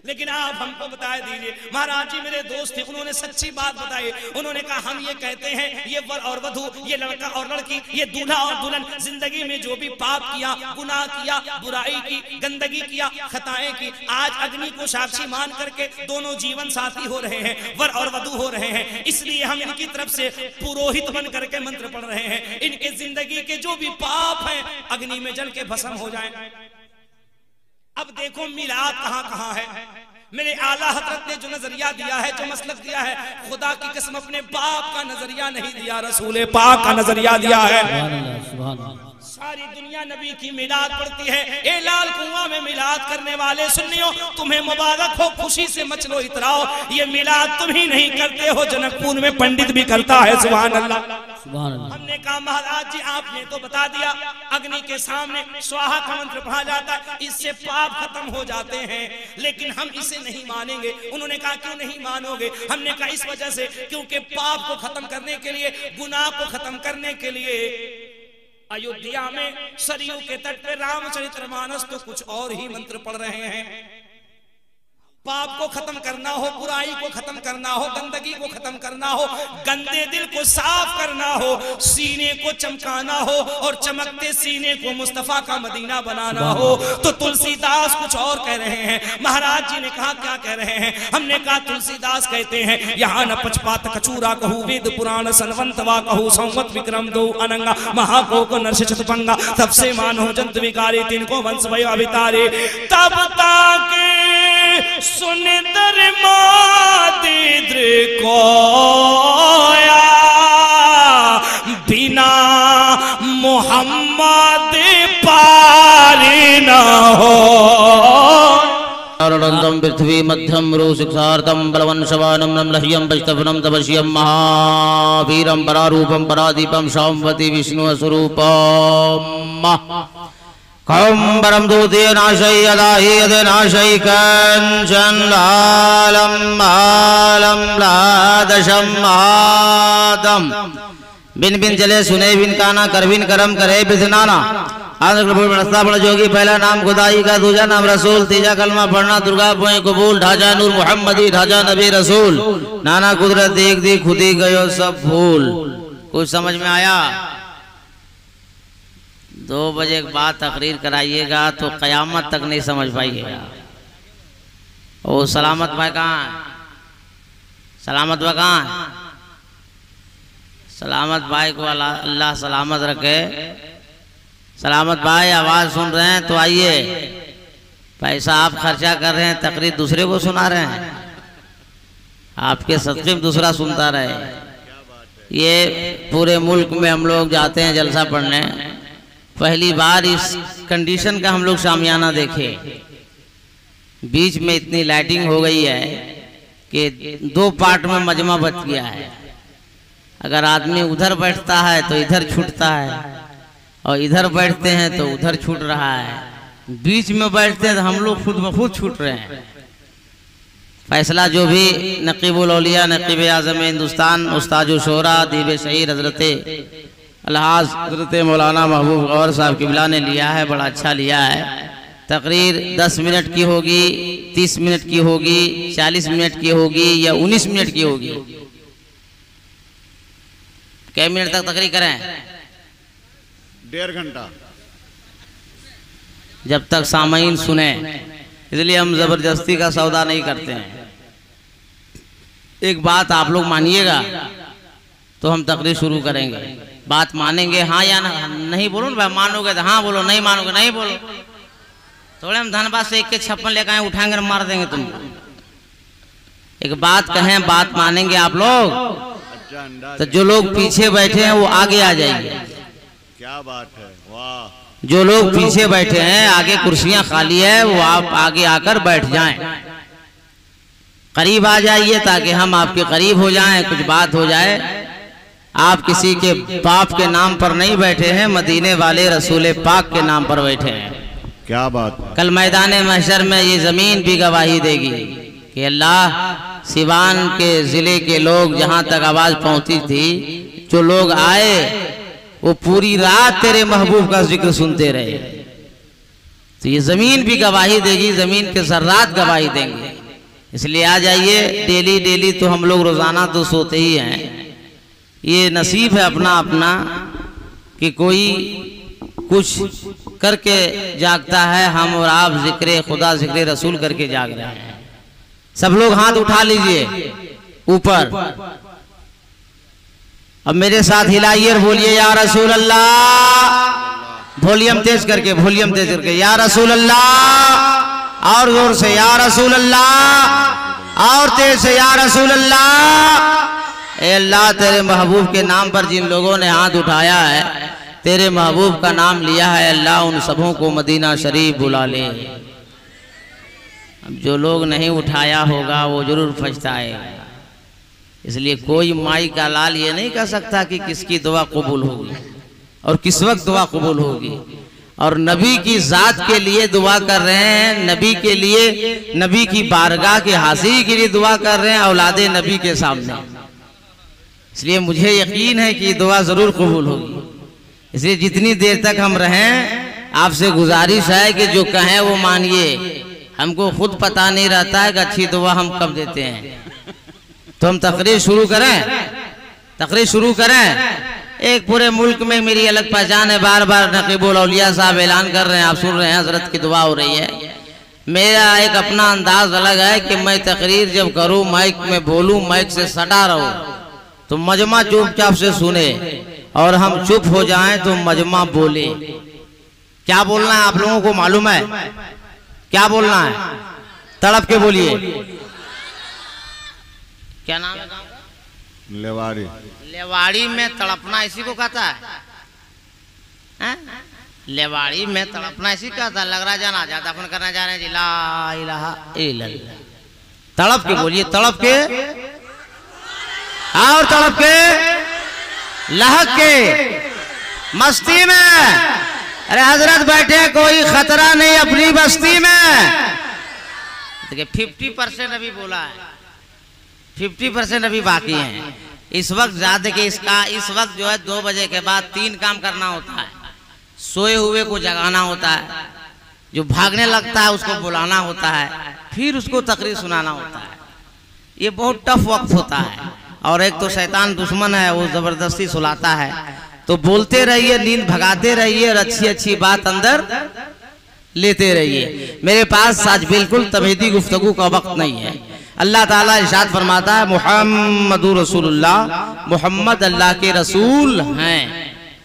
लेकिन आप हमको बता दीजिए। महाराज जी मेरे दोस्त थे, उन्होंने सच्ची बात बताई। उन्होंने कहा हम ये कहते हैं, ये वर और वधू, ये लड़का और लड़की, ये दूल्हा और दुल्हन जिंदगी में जो भी पाप किया, गुनाह किया, बुराई की, गंदगी किया, खताएं की, आज अग्नि को साक्षी मान करके दोनों जीवन साथी हो रहे हैं, वर और वधू हो रहे हैं। इसलिए हम इनकी तरफ से पुरोहित बन करके मंत्र पढ़ रहे हैं, इनके जिंदगी के जो भी पाप हैं अग्नि में जल के भस्म हो जाए। अब देखो मिलाद कहां कहां है। मेरे आला हजरत ने जो नजरिया दिया है, जो मसलक दिया है, खुदा की कसम अपने बाप का नजरिया नहीं दिया, रसूल पाक का नजरिया दिया है। सारी दुनिया नबी की मिलाद पढ़ती है। ए लाल कुआं में मिलाद करने वाले सुन्नियों, तुम्हें मुबारक हो, खुशी से मचलो इतराओ। ये मिलाद तुम ही नहीं करते हो, जनकपुर में पंडित भी करता है। सुभान अल्लाह। हमने कहा महाराज जी आपने तो बता दिया अग्नि के सामने स्वाहा का मंत्र पढ़ा जाता है, इससे पाप खत्म हो जाते हैं, लेकिन हम इसे नहीं मानेंगे। उन्होंने कहा क्यों नहीं मानोगे? हमने कहा इस वजह से क्योंकि पाप को खत्म करने के लिए, गुनाह को खत्म करने के लिए अयोध्या में सरयू के तट पे रामचरितमानस तो कुछ और ही मंत्र पढ़ रहे हैं। पाप को खत्म करना हो, बुराई को खत्म करना हो, गंदगी को खत्म करना हो, गंदे दिल को साफ करना हो, सीने को चमकाना हो और चमकते सीने को मुस्तफा का मदीना बनाना हो, तो तुलसीदास कुछ और कह रहे हैं। महाराज जी ने कहा क्या कह रहे हैं? हमने कहा तुलसीदास कहते हैं यहाँ न पचपात कचूरा कहू, वेद पुराण सनवंतवा कहू, संवत विक्रम दो अनंगा, महाको को नरस चतुपंगा, सबसे मानो जंत विकारी, तिनको वंश भयो अभितारे, तब ताके सुन दरमादिद्र कोया, बिना मोहम्मद पारी न हो। अनंतम पृथ्वी मध्यम रुशिक्षार्थम बलवंशवानम नमलह्यम वैष्णवनम तपस्यम महावीरम परारूपम परादीपम शाम्वती विष्णु स्वरूपम कौम्बरम दूतीय नाशय यदाहि यदनाशय कंचन लालम लालम लादशम मादम बिन बिन चले सुने बिन काना कर बिन करम करे बिधनाना बड़ा जोगी, पहला नाम खुदाई का, दूजा नाम रसूल, तीजा कलमा पढ़ना दुर्गा पोए कबूल, ढांचा नूर मोहम्मदी, ढांचा नबी रसूल, नाना कुदरत देख दी खुदी गयो सब भूल। कुछ समझ में आया? 2 बजे के बाद तकरीर कराइएगा तो कयामत तक नहीं समझ पाइएगा। ओ सलामत भाई कहाँ है? सलामत भाई कहाँ है? सलामत भाई को अल्लाह सलामत रखे। सलामत भाई आवाज सुन रहे हैं तो आइए। पैसा आप खर्चा कर रहे हैं, तकरीर दूसरे को सुना रहे हैं, आपके सदक़े में दूसरा सुनता रहे। ये पूरे मुल्क में हम लोग जाते हैं जलसा पढ़ने, पहली बार इस कंडीशन का हम लोग शामियाना देखे। बीच में इतनी लाइटिंग हो गई है कि 2 पार्ट में मजमा बच गया है। अगर आदमी उधर बैठता है तो इधर छूटता है, और इधर बैठते हैं तो उधर छूट रहा है, बीच में बैठते हैं तो हम लोग खुद ब खुद छूट रहे हैं। फैसला जो भी नकीबुल औलिया नकीब आज़म हिंदुस्तान उस्ताद शोरा दीब शहीद हजरत अलहाज हजरत मौलाना महबूब गौर साहब किबला ने लिया है, बड़ा अच्छा लिया है। तकरीर 10 मिनट की होगी, 30 मिनट की होगी, 40 मिनट की होगी या 19 मिनट की होगी। कै मिनट तक तकरीर करें? 1.5 घंटा, जब तक सामईन सुने। इसलिए हम जबरदस्ती का सौदा नहीं करते हैं। एक बात आप लोग मानिएगा तो हम तकरीर शुरू करेंगे। बात मानेंगे हाँ या ना? नहीं बोलो ना, मानोगे तो हाँ बोलो, नहीं मानोगे नहीं बोलो। थोड़े हम धनबाद से 1 के 56 लेकर आए, उठाएंगे मार देंगे तुमको। एक बात कहें, बात मानेंगे आप लोग तो जो लोग पीछे बैठे हैं वो आगे आ जाइए। क्या बात है, वाह। जो लोग पीछे बैठे हैं, आगे कुर्सियां खाली है, वो आप आगे आकर बैठ जाएं, करीब आ जाइए ताकि हम आपके करीब हो जाएं, कुछ बात हो जाए। आप किसी के बाप के नाम पर नहीं बैठे हैं, मदीने वाले रसूल पाक के नाम पर बैठे हैं। क्या बात है। कल मैदान महशर में ये जमीन भी गवाही देगी कि अल्लाह सिवान के जिले के लोग जहां तक आवाज पहुंची थी, जो लोग आए वो पूरी रात तेरे महबूब का जिक्र सुनते रहे। तो ये जमीन भी गवाही देगी, जमीन के सर्रात गवाही देंगे। इसलिए आ जाइए। डेली डेली तो हम लोग रोजाना तो सोते ही हैं। ये नसीब है अपना अपना कि कोई कुछ करके जागता है। हम और आप जिक्र खुदा जिक्र रसूल करके जाग रहे हैं। सब लोग हाथ उठा लीजिए ऊपर, अब मेरे साथ हिलाइए और बोलिए या रसूल अल्लाह। वॉल्यूम तेज करके, वॉल्यूम तेज करके, या रसूल अल्लाह। और जोर से या रसूल अल्लाह, और तेज से या रसूल अल्लाह। ए अल्लाह, तेरे महबूब के नाम पर जिन लोगों ने हाथ उठाया है, तेरे महबूब का नाम लिया है, अल्लाह उन सबों को मदीना शरीफ बुला ले। अब जो लोग नहीं उठाया होगा वो जरूर पछताएगा। इसलिए कोई माई का लाल ये नहीं कह सकता कि किसकी दुआ कबूल होगी और किस वक्त दुआ कबूल होगी। और नबी की जात के लिए दुआ कर रहे हैं, नबी के लिए, नबी की बारगाह के हासिल के लिए दुआ कर रहे हैं औलादे नबी के सामने। इसलिए मुझे यकीन है कि दुआ जरूर कबूल होगी। इसलिए जितनी देर तक हम रहें, आपसे गुजारिश है कि जो कहें वो मानिए। हमको खुद पता नहीं रहता है कि अच्छी दुआ हम कब देते हैं। तो हम तकरीर शुरू करें, तकरीर शुरू करें। एक पूरे मुल्क में मेरी अलग पहचान है, बार बार नकीबुल औलिया साहब ऐलान कर रहे हैं, आप सुन रहे हैं, हजरत की दुआ हो रही है। मेरा एक अपना अंदाज अलग है कि मैं तकरीर जब करूं, माइक में बोलूं, माइक से सटा रहूं, तो मजमा चुपचाप से सुने और हम चुप हो जाएं तो मजमा बोले। क्या बोलना है आप लोगों को मालूम है? क्या बोलना है? तड़प के बोलिए। क्या नाम है गाँव का? लेवाड़ी। लेवाड़ी में तड़पना इसी को कहता है? लेवाड़ी में तड़पना इसी कहता है। लग रहा जाना जाता अपन करना जा रहे हैं जी, ला इलाहा इल्लल्लाह। तड़प के बोलिए, तड़प के और तड़प के, लहक के, मस्ती में। अरे हजरत बैठे, कोई खतरा नहीं अपनी बस्ती में। देखिए 50% अभी बोला है, 50% अभी बाकी है। इस वक्त ज्यादा के इस वक्त जो है 2 बजे के बाद 3 काम करना होता है। सोए हुए को जगाना होता है, जो भागने लगता है उसको बुलाना होता है, फिर उसको तकरीर सुनाना होता है। ये बहुत टफ वक्त होता है। और एक तो शैतान दुश्मन है, वो जबरदस्ती सुलाता है। तो बोलते रहिए, नींद भगाते रहिए और अच्छी अच्छी बात अंदर लेते रहिए। मेरे पास आज बिल्कुल तबीदी गुफ्तगू का वक्त नहीं है। अल्लाह ताला इरशाद फरमाता है, मुहम्मदुर रसूलुल्लाह, मुहम्मद अल्लाह के रसूल हैं।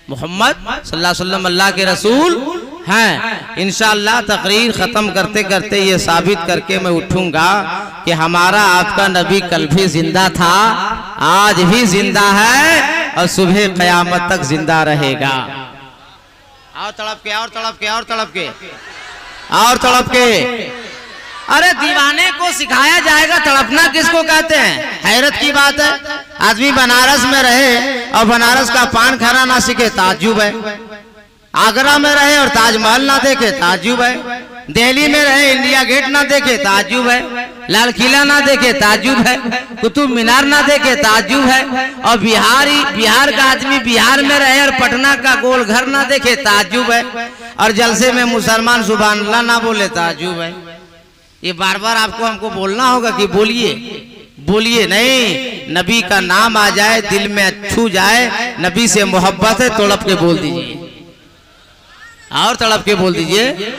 मोहम्मद सल्लल्लाहु अलैहि वसल्लम अल्लाह के रसूल हैं। इंशाअल्लाह तकरीर खत्म करते करते ये साबित करके मैं उठूंगा कि हमारा आपका नबी कल भी जिंदा था, आज भी जिंदा है और सुबह क़यामत तक जिंदा रहेगा। और तड़प के, और तड़प के, और तड़प के, और तड़प के। अरे दीवाने को सिखाया जाएगा तड़पना किसको कहते हैं? हैरत की बात है, आदमी बनारस में रहे और बनारस का पान खाना ना सीखे, ताज्जुब है। आगरा में रहे और ताजमहल ना देखे, ताज्जुब है। दिल्ली में रहे, इंडिया गेट ना देखे, ताज्जुब है। लाल किला ना देखे, ताज्जुब है। कुतुब मीनार ना देखे, ताज्जुब है। और बिहार का आदमी बिहार में रहे और पटना का गोल घर ना देखे, ताज्जुब है। और जलसे में मुसलमान सुभान अल्लाह ना बोले, ताज्जुब है। ये बार बार आपको हमको बोलना होगा कि बोलिए, बोलिए नहीं। नबी का नाम आ जाए, दिल में छू जाए, नबी से मोहब्बत है, तड़प के बोल दीजिए, और तड़प के बोल दीजिए।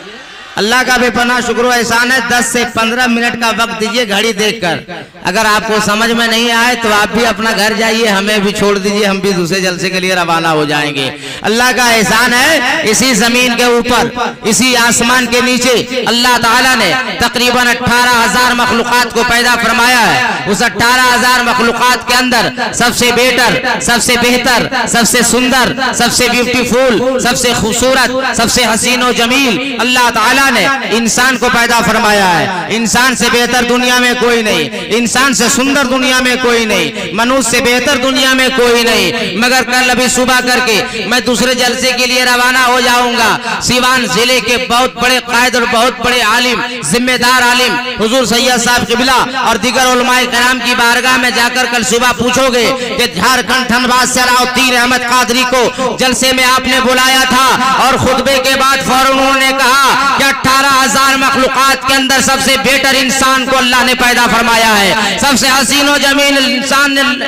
अल्लाह का बेपनाह शुक्र व एहसान है। 10 से 15 मिनट का वक्त दीजिए घड़ी देखकर। अगर आपको समझ में नहीं आए तो आप भी अपना घर जाइए, हमें भी छोड़ दीजिए, हम भी दूसरे जलसे के लिए रवाना हो जाएंगे। अल्लाह का एहसान है, इसी जमीन के ऊपर, इसी आसमान के नीचे अल्लाह ताला ने तकरीबन 18,000 मखलूकात को पैदा फरमाया है। उस 18,000 मखलूकात के अंदर सबसे बेटर, सबसे बेहतर, सबसे सुंदर, सबसे ब्यूटीफुल, सबसे खूबसूरत, सबसे हसीन और जमील अल्लाह ताला ने इंसान को पैदा फरमाया है। इंसान से बेहतर दुनिया में कोई नहीं, इंसान से सुंदर दुनिया में कोई नहीं, मनुष्य से बेहतर दुनिया में कोई नहीं। मगर कल अभी सुबह करके मैं दूसरे जलसे के लिए रवाना हो जाऊंगा। सीवान जिले के बहुत बड़े कायद और बहुत बड़े आलिम, जिम्मेदार आलिम हुजूर सैयद साहब क़िबला और दीगर उलमाए कराम की बारगाह में जाकर कल सुबह पूछोगे कि झारखंड धनबाद से अलाउद्दीन अहमद कादरी को जलसे में आपने बुलाया था, और खुतबे के बाद फौरन उन्होंने कहा कि 18,000 मखलूकात के अंदर सबसे बेहतर इंसान को अल्लाह ने पैदा फरमाया है, सबसे हसीन व जमील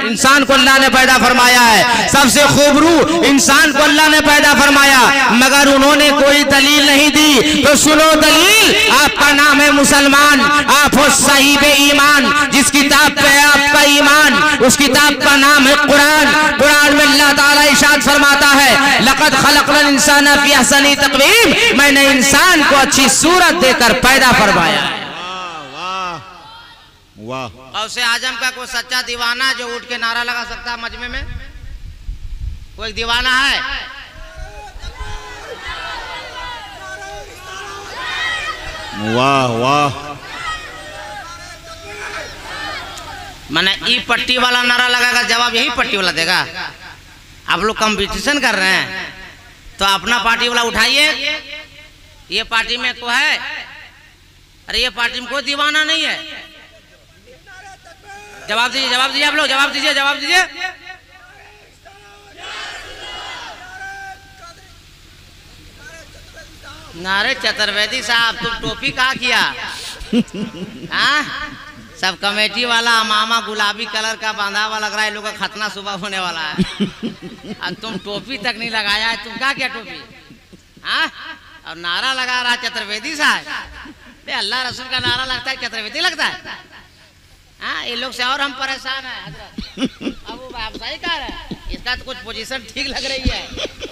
इंसान को अल्लाह ने पैदा फरमाया है, सबसे खूबरू इंसान को अल्लाह ने पैदा फरमाया। मगर उन्होंने कोई दलील नहीं दी। तो सुनो दलील, आपका नाम है मुसलमान, आप हो साहिब ईमान, जिस किताब पे आपका ईमान, उस किताब का नाम है कुरान। कुरान में अल्लाह ताला इरशाद फरमाता है, लक़द खलक़नल इंसाना फ़ी अहसनी तक़वीम, मैंने इंसान को अच्छी सूरत देकर पैदा फरमाया है। वाह। और से आजम का कोई सच्चा दीवाना जो उठ के नारा लगा सकता है मजमे में? कोई दीवाना है? वाह वाह। मैंने ई पट्टी वाला नारा लगाएगा, जवाब यही पट्टी वाला देगा। आप लोग कंपटीशन कर रहे हैं तो अपना पार्टी वाला उठाइए। ये पार्टी में को है, अरे ये पार्टी में कोई दीवाना नहीं है। जवाब दीजिए, जवाब दीजिए आप लोग, जवाब दीजिए, जवाब दीजिए। नारे चतुर्वेदी साहब, तुम टोपी कहाँ किया? हाँ, सब कमेटी वाला मामा गुलाबी कलर का बांधा हुआ लग रहा है। लोग का खतना सुबह होने वाला है और तुम टोपी तक नहीं लगाया है। तुम क्या क्या टोपी? हाँ, और नारा लगा रहा चतुर्वेदी साहब। अल्लाह रसूल का नारा लगता है, चतुर्वेदी लगता है। हाँ, ये लोग से और हम परेशान हैं हजरत। अब आप सही कह रहे हैं, इसका तो कुछ पोजीशन ठीक लग रही है,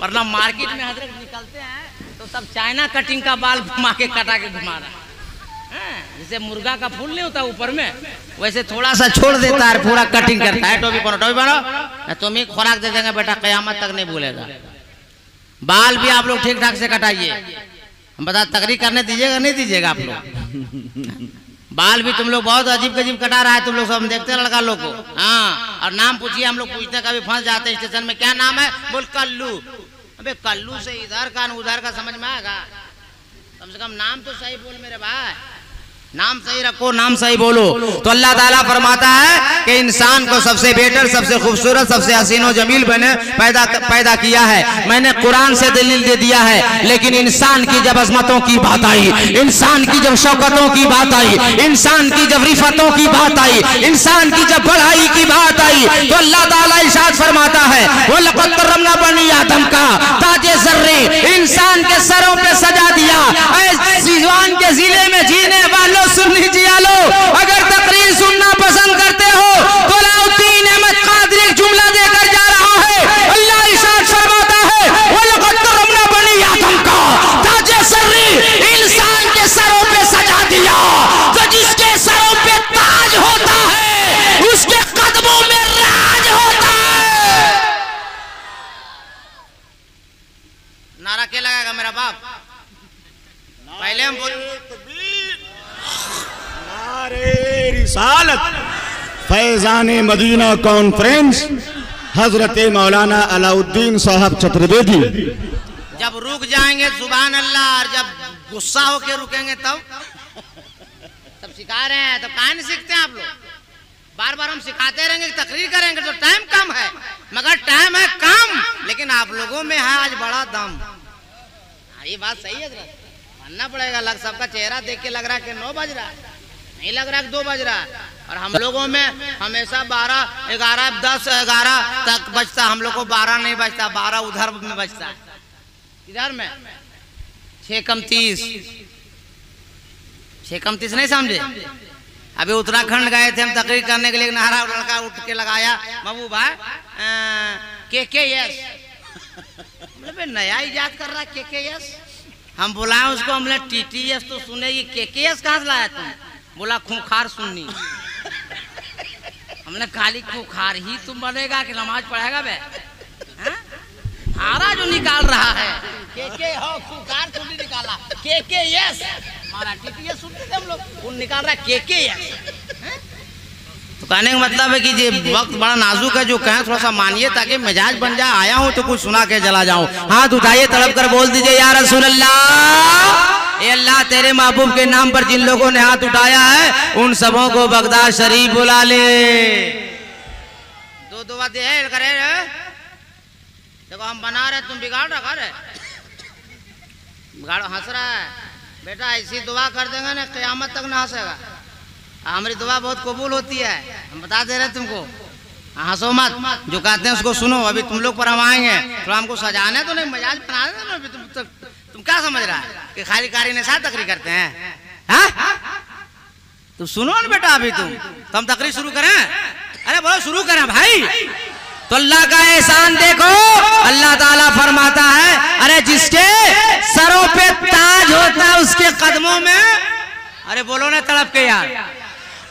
वरना मार्केट में हजरत निकलते हैं तो सब चाइना कटिंग का बाल घुमा के कटा के घुमा रहा है। जैसे मुर्गा का फूल नहीं होता ऊपर में, वैसे थोड़ा सा छोड़ देता है, पूरा कटिंग करता है। टोपी पहनो, टोपी पहनो, तुम ही खुराक दे देंगे बेटा, कयामत तक नहीं भूलेगा। बाल भी आप लोग ठीक ठाक से कटाइए। हम बता, तकरीर करने दीजिएगा नहीं दीजिएगा आप लोग? बाल भी तुम लोग बहुत अजीब अजीब कटा रहा है तुम लोग, सब हम देखते हैं लड़का लोग को। हाँ, और नाम पूछिए, हम लोग पूछते हैं, कभी फंस जाते हैं स्टेशन में, क्या नाम है? बोल कल्लू। अबे कल्लू से इधर का उधर का समझ में आएगा? कम से कम नाम तो सही बोल मेरे भाई, नाम सही रखो, नाम सही बोलो। तो अल्लाह ताला फरमाता है कि इंसान को सबसे बेहतर, सबसे खूबसूरत, सबसे हसीनो जमील बने पैदा किया है। मैंने कुरान से दलील दे दिया है, लेकिन इंसान की जब अजमतों की बात आई, इंसान की जब शौकतों की बात आई, इंसान की जब रिफतों की बात आई, इंसान की जब बढ़ाई की बात आई, तो अल्लाह ताला इरशाद फरमाता है, वो लक़द करमना बनी आदम का ताजे ज़र्रे, इंसान के सरों पे सजा दिया। सिवान के जिले में जीने वालों सुन लीजिए लो, अगर तकरीर सुनना पसंद करते हो तो अलाउद्दीन अहमद कादरी एक जुमला देकर जा रहा है। अल्लाह इरशाद फरमाता है, वो लक़द करमना बनी आदम का ताजे ज़र्रे, इंसान के सरों पे सजा दिया। तो जिसके सरों पे ताज होता है उसके कदमों में राज होता है। नारा क्या लगाएगा मेरा बाप? पहले हम बोल रिसालत फैजान मदीना कॉन्फ्रेंस हजरत मौलाना अलाउद्दीन साहब चतुर्वेदी। जब रुक जाएंगे सुभान अल्लाह, और जब गुस्सा होके रुकेंगे तब सिखा रहे हैं। तो कहाँ नहीं सीखते हैं आप लोग? बार बार हम सिखाते रहेंगे, तकरीर करेंगे तो टाइम कम है, मगर टाइम है कम, लेकिन आप लोगों में है आज बड़ा दम। ये बात सही है, मानना पड़ेगा। लग सबका चेहरा देख के लग रहा है कि 9 बज रहा है, नहीं लग रहा है 2 बज रहा है। और हम लोगों में हमेशा 12, 11, 10, 11 तक बजता, हम लोग को 12 नहीं बजता, 12 उधर में बजता है। इधर में 6 कम 30, 6 कम 30 नहीं समझे? अभी उत्तराखंड गए थे हम तकरीर करने के लिए, नारा लड़का उठ के लगाया, महबूब भाई KKS। नया इजाद कर रहा KKS। हम बुलाए उसको, हमने TTS तो सुने, ये KKS कहाँ से लाया तुम? बोला खूंखार सुन्नी। हमने खाली खूंखार ही तुम बनेगा कि नमाज पढ़ेगा बे? हारा जो निकाल रहा है KK हो, खूंखार सुन्नी निकाला, KKS। हमारा TTS सुनते थे हम लोग, वो निकाल रहा है KKS। तो कहने का मतलब है कि ये वक्त बड़ा नाजुक है, जो कहें थोड़ा सा मानिए ताकि मिजाज बन जाए। आया हूँ तो कुछ सुना के चला जाऊं। हाथ उठाइए, तड़प कर बोल दीजिए या रसूल अल्लाह। ए अल्लाह, तेरे महबूब के नाम पर जिन लोगों ने हाथ उठाया है उन सबों को बगदाद शरीफ बुला ले। दो दुआ दे करे, देखो हम बना रहे, तुम बिगाड़ रखा रहे, बिगाड़ हंस रहा है बेटा। ऐसी दुआ कर देंगे ना, क़यामत तक ना हंसेगा। हमारी दुआ बहुत कबूल होती है, हम बता दे रहे तुमको, हंसो मत। जो कहते हैं उसको सुनो। अभी तुम लोग पर हम आएंगे, थोड़ा हमको सजाने तो नहीं, मजाज बना दे। तुम क्या समझ रहा है कि खाली कारी ने साथ तकरीर करते हैं? हाँ, तुम सुनो ना बेटा, अभी तुम तो हम तकरीर शुरू करें? अरे बोलो शुरू करें भाई। तो अल्लाह का एहसान देखो, अल्लाह ताला फरमाता है, अरे जिसके सरों पे ताज होता है उसके कदमों में, अरे बोलो ना तड़प के यार।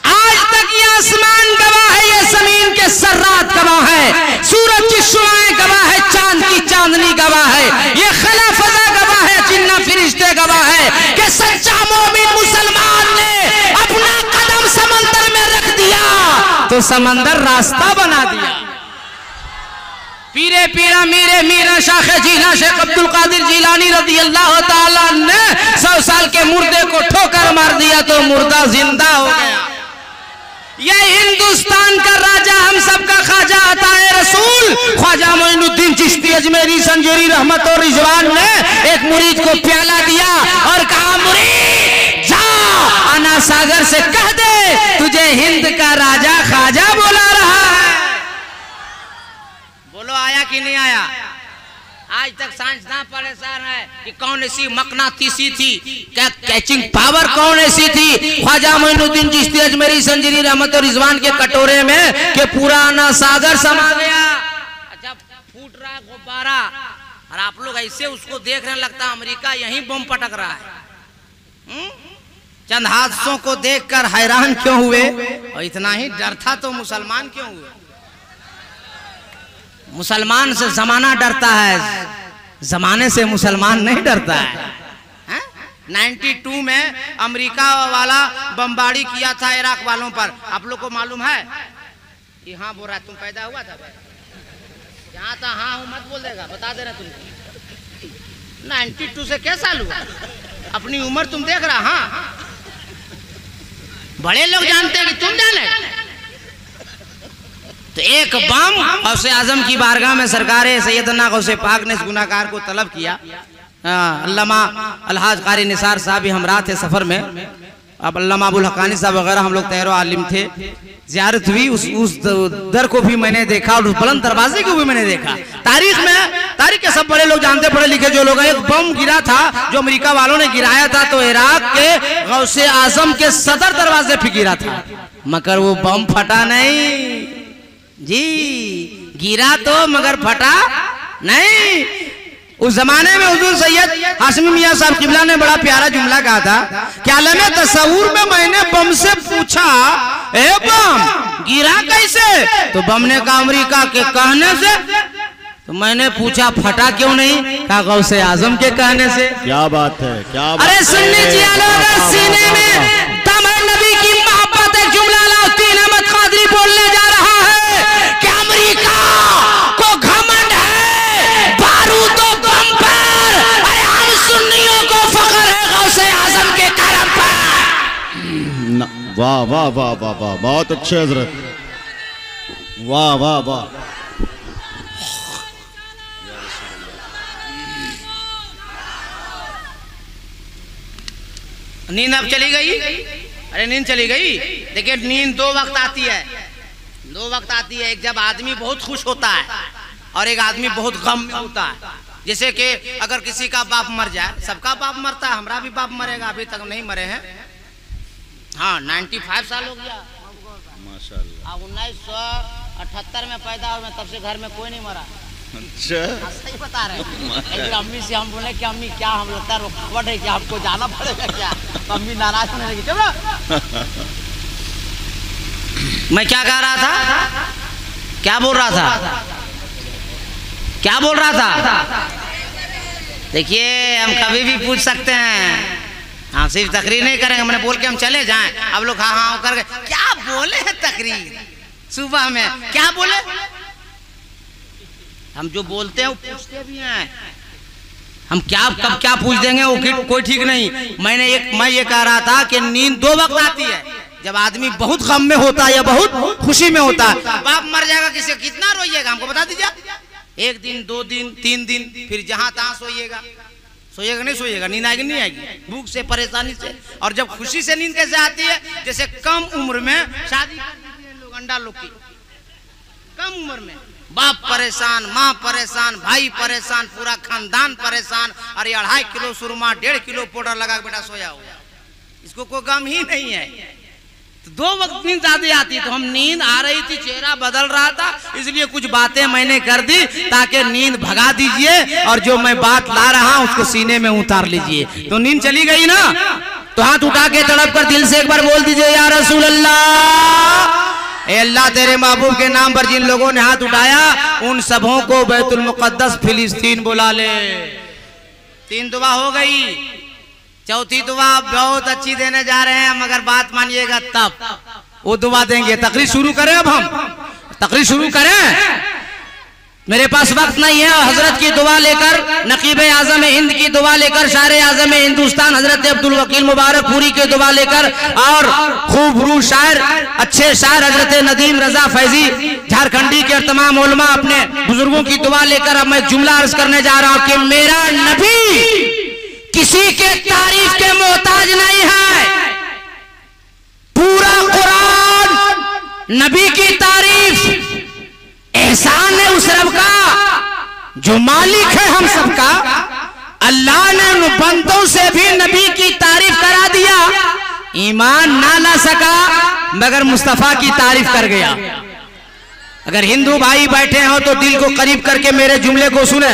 आज तक ये आसमान गवाह है, ये जमीन के सर्रात गवाह है, सूरज की शुआएं गवाह है, चांद की चांदनी गवाह है, ये खला फजा गवाह है, जिन्ना फरिश्ते गवाह है कि सच्चा मोमिन मुसलमान ने अपना कदम समंदर में रख दिया तो समंदर रास्ता बना दिया। पीरे पीरा मीरे मीरा शाखे जीना शेख अब्दुल कादिर जिलानी रज़ी अल्लाह ताला ने 100 साल के मुर्दे को ठोकर मार दिया तो मुर्दा जिंदा हो गया। ये हिंदुस्तान का राजा हम सबका ख्वाजा अताए रसूल ख्वाजा मोइनुद्दीन चिश्ती अजमेरी संजरी रहमत और रिजवान ने एक मुरीद को प्याला दिया और कहा, मुरीद जा आना सागर से कह दे तुझे हिंद का राजा ख्वाजा बुला रहा है। बोलो आया कि नहीं आया? आज तक साइंसदान परेशान है कि कौन ऐसी मकनातीसी थी, क्या कैचिंग पावर कौन ऐसी थी ख्वाजा मोइनुद्दीन चिश्ती अजमेरी संजरी रहमत और रिजवान के कटोरे में कि पुराना सागर समा गया। अच्छा फूट रहा है गुब्बारा और आप लोग ऐसे उसको देख रहे, लगता अमेरिका यहीं बम पटक रहा है। चंद हादसों को देखकर हैरान क्यों हुए? और इतना ही डर था तो मुसलमान क्यों हुए? मुसलमान से जमाना डरता है, जमाने से मुसलमान नहीं डरता है। 92 में अमेरिका वाला बमबारी किया था इराक वालों पर, आप लोग को मालूम है? कि हाँ बोल रहा है, तुम पैदा हुआ था? यहाँ था हाँ हूँ मत बोल देगा, बता दे रहा तुमको। 92 से क्या साल हुआ? अपनी उम्र तुम देख रहा? हाँ बड़े लोग जानते हैं कि तुम जाने। तो एक बम गौसे आजम की बारगाह में सरकार सैयदना गौसे पाक ने इस गुनाहगार को तलब किया। अल्लामा अलहाज कारी निसार साहब भी हमरा थे सफर में, अब अल्लामा अबुल हकानी साहब वगैरह हम लोग तैयार आलिम थे। ज़ियारत हुई, उस दर को भी मैंने देखा और उस बुलंद दरवाजे को भी मैंने देखा। तारीख के सब बड़े लोग जानते, पढ़े लिखे जो लोग, एक बम गिरा था जो अमेरिका वालों ने गिराया था, तो इराक के गौसे आजम के सदर दरवाजे पे गिरा था, मगर वो बम फटा नहीं जी। गिरा तो मगर फटा नहीं। उस जमाने में हुजूर सैयद हाशमी मियां साहब किबला ने बड़ा प्यारा जुमला कहा था कि आलमे तसव्वुर में मैंने बम से पूछा, ए बम गिरा कैसे? तो बम ने कहा अमेरिका के कहने से। तो मैंने पूछा फटा क्यों नहीं? कहा गौसे आजम के कहने से। क्या बात है, क्या बात। अरे सुन्नी जी सीने में तमर नबी की मोहब्बत एक जुमला अलाउद्दीन अहमद कादरी बोलने जा रहा है कि अमेरिका को घमंड है बारूदो बम पर, अरे हम सुन्नियों को फख्र है गौसे आजम के करम पर। वाह वाह वाह वाह वाह, बहुत अच्छे हजरत, वाह वाह वाह। नींद अब चली गई? अरे नींद चली गई। देखिए नींद दो वक्त आती है, दो वक्त आती है। एक जब आदमी बहुत खुश होता है और एक आदमी बहुत गम में होता है। जैसे कि अगर किसी का बाप मर जाए, सबका बाप मरता है, हमारा भी बाप मरेगा, अभी तक नहीं मरे हैं। हाँ 95 साल हो गया माशाल्लाह। 1978 में पैदा हुए, तब से घर में कोई नहीं मरा। अच्छा सही बता रहे हैं। अम्मी से हम बोले कि अम्मी क्या हम लगता है रुकावट है कि आपको जाना पड़ेगा क्या? तो अम्मी नाराज होने लगी। चलो मैं क्या कह रहा था, क्या बोल रहा था, क्या बोल रहा था? देखिए हम कभी भी पूछ सकते हैं, हाँ सिर्फ तकरीर नहीं करेंगे। मैंने बोल के हम चले जाएं, अब लोग हाँ हाँ करके क्या बोले हैं तकरीर सुबह में, क्या बोले? हम जो बोलते हैं वो पूछते भी हैं। हम क्या कब क्या पूछ देंगे वो कोई ठीक नहीं। मैं ये कह रहा था कि नींद दो वक्त आती है, जब आदमी बहुत गम में होता है या बहुत खुशी में होता है। बाप मर जाएगा, किसी कितना रोइएगा हमको बता दीजिए? 1 दिन 2 दिन 3 दिन, फिर जहां तहां सोइएगा। सोइएगा नहीं सोइएगा, नींद आएगी नहीं आएगी, भूख से परेशानी से। और जब खुशी से नींद कैसे आती है? जैसे कम उम्र में शादी कर देते हैं लोग, अंडा लोग की कम उम्र में, बाप परेशान, माँ परेशान, भाई परेशान, पूरा खानदान परेशान। अरे 2.5 किलो सुरमा 1.5 किलो पाउडर लगा के बेटा सोया हुआ, इसको कोई गम ही नहीं है। तो 2 वक्त नींद ज्यादा आती है। तो हम नींद आ रही थी, चेहरा बदल रहा था, इसलिए कुछ बातें मैंने कर दी ताकि नींद भगा दीजिए, और जो मैं बात ला रहा हूं उसको सीने में उतार लीजिए। तो नींद चली गई ना, तो हाथ उठा के तड़प कर दिल से एक बार बोल दीजिए या रसूल अल्लाह। ए अल्लाह तेरे महबूब के नाम पर जिन लोगों ने हाथ उठाया उन सबों को बैतुल मुकद्दस फिलिस्तीन बुला ले। 3 दुआ हो गई, चौथी दुआ बहुत अच्छी देने जा रहे हैं, मगर बात मानिएगा तब। वो दुआ देंगे। तकरीर शुरू करें, अब हम तकरीर शुरू करें। मेरे पास वक्त नहीं है। हजरत की दुआ लेकर, नकीब आजम हिंद की दुआ लेकर, शायर आजम हिंदुस्तान हजरत अब्दुल वकील मुबारकपुरी की दुआ लेकर, और खूब रू शायर, अच्छे शायर हजरत नदीम रजा फैजी झारखंडी के तमाम उलमा अपने बुजुर्गों की दुआ लेकर अब मैं जुमला अर्ज करने जा रहा हूं कि मेरा नबी किसी के तारीफ के मोहताज नहीं है। पूरा कुरान नबी की तारीफ, एहसान है उस रब का जो मालिक है हम सबका। अल्लाह ने उन बंदों से भी नबी की तारीफ करा दिया, ईमान ना ला सका मगर मुस्तफा की तारीफ कर गया। अगर हिंदू भाई बैठे हो तो दिल को करीब करके मेरे जुमले को सुने।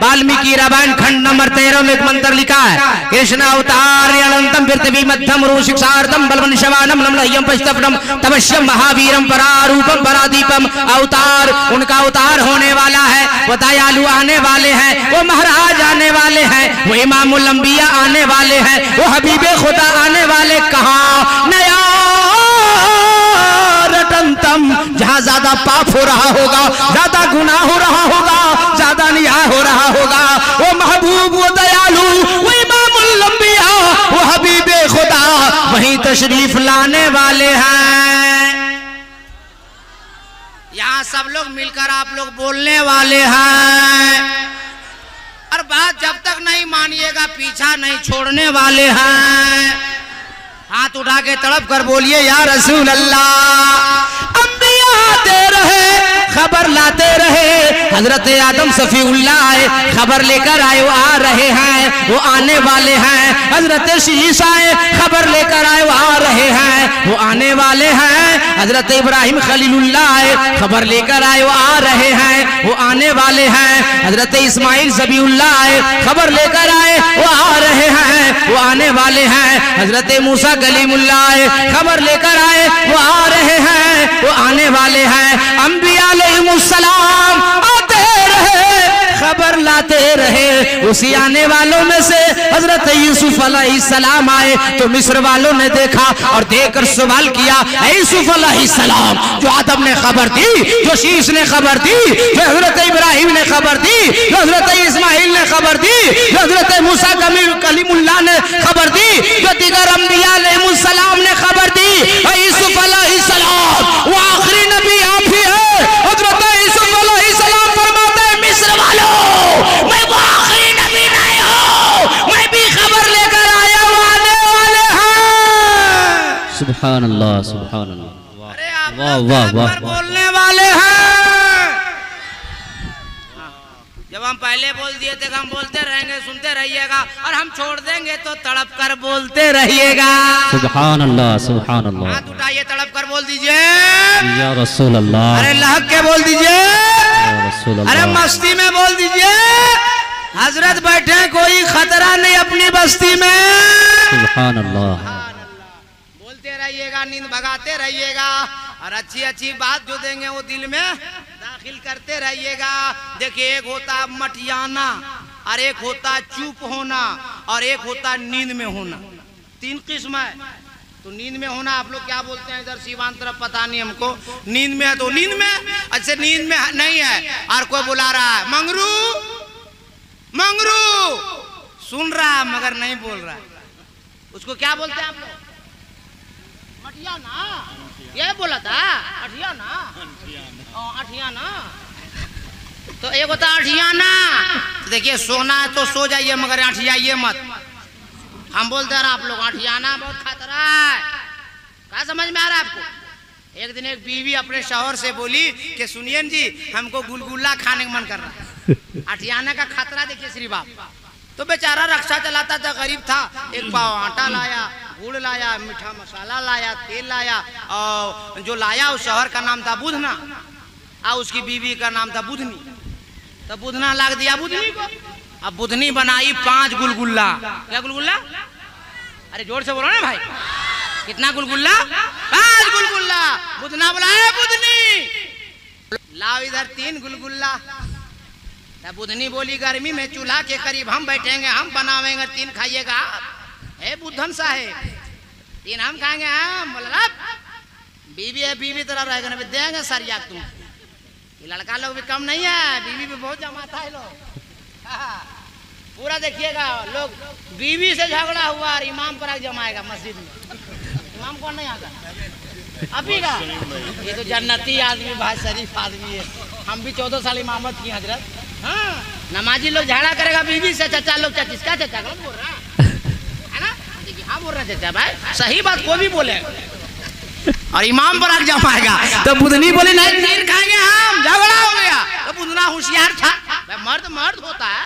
वाल्मीकि रामायण खंड नंबर 13 में एक मंत्र लिखा है, कृष्ण अवतार अनंतम पृथ्वी मध्यम रूषिक्षार्दम बलवन शवानम नमलह्यम पश्चपनम तपस्यम महावीरम परारूपम परादीपम। अवतार, उनका अवतार होने वाला है, वो दयालु आने वाले हैं, वो महाराज आने वाले हैं, वो इमामुल अंबिया आने वाले हैं, वो हबीबे खुदा आने वाले। कहाँ नया जहां ज्यादा पाप हो रहा होगा, ज्यादा गुनाह हो रहा होगा, ज्यादा न्याय हो रहा होगा, वो महबूब, वो दयालु, वो इमामुल अंबिया, वो हबीबे खुदा वहीं तशरीफ लाने वाले हैं। यहां सब लोग मिलकर आप लोग बोलने वाले हैं, और बात जब तक नहीं मानिएगा पीछा नहीं छोड़ने वाले हैं। हाथ उठा के तड़प कर बोलिए या रसूल अल्लाह। अंबिया आते रहे, खबर लाते रहे, हजरत आदम सफीउल्लाह आए, खबर लेकर आए, वो आ रहे हैं, वो आने वाले हैं। हजरत शीश आए, खबर लेकर आए, वो आ रहे हैं, वो आने वाले हैं। हजरत इब्राहिम खलीलुल्लाह आए, खबर लेकर आए, वो आ रहे हैं, वो आने वाले हैं। हजरत इस्माइल ज़बीउल्लाह आए, खबर लेकर आए, वो आ रहे हैं, वो आने वाले हैं। हजरत मूसा कलीमुल्लाह आए, खबर लेकर आए, वो आ रहे हैं, वो आने वाले हैं। अंबिया अलैहिमुस्सलाम आते रहे, खबर लाते रहे। उसी आने वालों में से हजरत यूसुफ अलैहिस्सलाम आए तो मिस्र वालों ने देखा और देखकर सवाल किया, यूसुफ अलैहिस्सलाम, जो आदम ने खबर दी, जो शीश ने खबर दी, जो हजरत इब्राहिम ने खबर दी, जो हजरत इस्माइल ने खबर दी, जो हजरत मूसा कलीमुल्लाह ने खबर दी, जो दीगर अंबिया अलैहिमुस्सलाम ने खबर दी, यूसुफ अलैहिस्सलाम वो आखिरी नबी आप ही है। हजरत यूसुफ अलैहिस्सलाम फरमाते हैं, मिस्र वालों, मैं वो आखिरी नबी नहीं हूं, मैं भी खबर लेकर आया हूं, आने वाले हैं। सुभान अल्लाह, सुभान अल्लाह। अरे आप वाह वाह वाह, बोलने वाले हैं। जब हम पहले बोल दिए थे हम बोलते रहेंगे, सुनते रहिएगा, और हम छोड़ देंगे तो तड़प कर बोलते रहिएगा। सुभान अल्लाह, सुभान अल्लाह। हाथ उठाइए, तड़प कर बोल दीजिए या रसूल अल्लाह। अरे लहक के बोल दीजिए, या रसूल अल्लाह। अरे मस्ती में बोल दीजिए। हजरत बैठे, कोई खतरा नहीं अपनी बस्ती में। सुभान अल्लाह। बोलते रहिएगा, नींद भगाते रहिएगा, और अच्छी अच्छी बात जो देंगे वो दिल में दाखिल करते रहिएगा। देखिए, एक होता मटियाना, और एक होता चुप होना, और एक होता नींद में होना। तीन किस्म है। तो नींद में होना आप लोग क्या बोलते हैं इधर सीवान तरफ, पता नहीं हमको। नींद में है तो नींद में, अच्छा नींद में नहीं है और कोई बुला रहा है, मंगरू मंगरू, सुन रहा है मगर नहीं बोल रहा है, उसको क्या बोलते हैं आप लोग? मटियाना, ये बोला था अठियाना, अठियाना। तो एक होता अठियाना, देखिए सोना है तो सो जाइए मगर अठियाइए मत। हम बोलते हैं आप लोग अठियाना बहुत खतरा है। क्या समझ में आ रहा है आपको? एक दिन एक बीवी अपने शौहर से बोली कि सुनिए जी, हमको गुलगुल्ला खाने का मन कर रहा है। अठियाना का खतरा देखिए श्री बाप। तो बेचारा रक्षा चलाता था, गरीब था, एक पाव आटा लाया, गुड़ लाया, मीठा मसाला लाया, तेल लाया, और जो लाया उस शहर का नाम था बुधना, और उसकी बीवी का नाम था बुधनी। तो बुधना लाग दिया बुधनी को। अब बुधनी बनाई 5 गुलगुल्ला। क्या गुलगुल्ला? अरे जोर से बोलो ना भाई, कितना गुलगुल्ला? 5 गुलगुल्ला। बुधना बुलाया बुधनी, लाओ इधर 3 गुलगुल्ला। बुधनी बोली, गर्मी में चूल्हा के करीब हम बैठेंगे, हम बनावेंगे, 3 खाइएगा आप। हे बुधन साहेब, 3 हम खाएंगे। हम बोला बीवी है, बीवी तरह रहेगा ना, देंगे सर याद तुम। ये लड़का लोग भी कम नहीं है, बीवी भी बहुत जमाता है लोग। पूरा देखिएगा लोग, बीवी से झगड़ा हुआ और इमाम पर आग जमाएगा मस्जिद में। इमाम कौन नहीं आता अभी का? ये तो जन्नती आदमी, भाई शरीफ आदमी है। हम भी 14 साल इमामत की हजरत। हाँ, नमाजी लोग झगड़ा करेगा बीवी से, चचा लोग किसका चचा गलत बोल रहा है ना? हाँ बोल रहा चचा भाई, सही बात को भी बोले और इमाम पर आग जमाएगा। तो बुधनी बोले नहीं खीर खाएंगे हम, झगड़ा हो गया। तो बुधना होशियार था, मर्द मर्द होता है।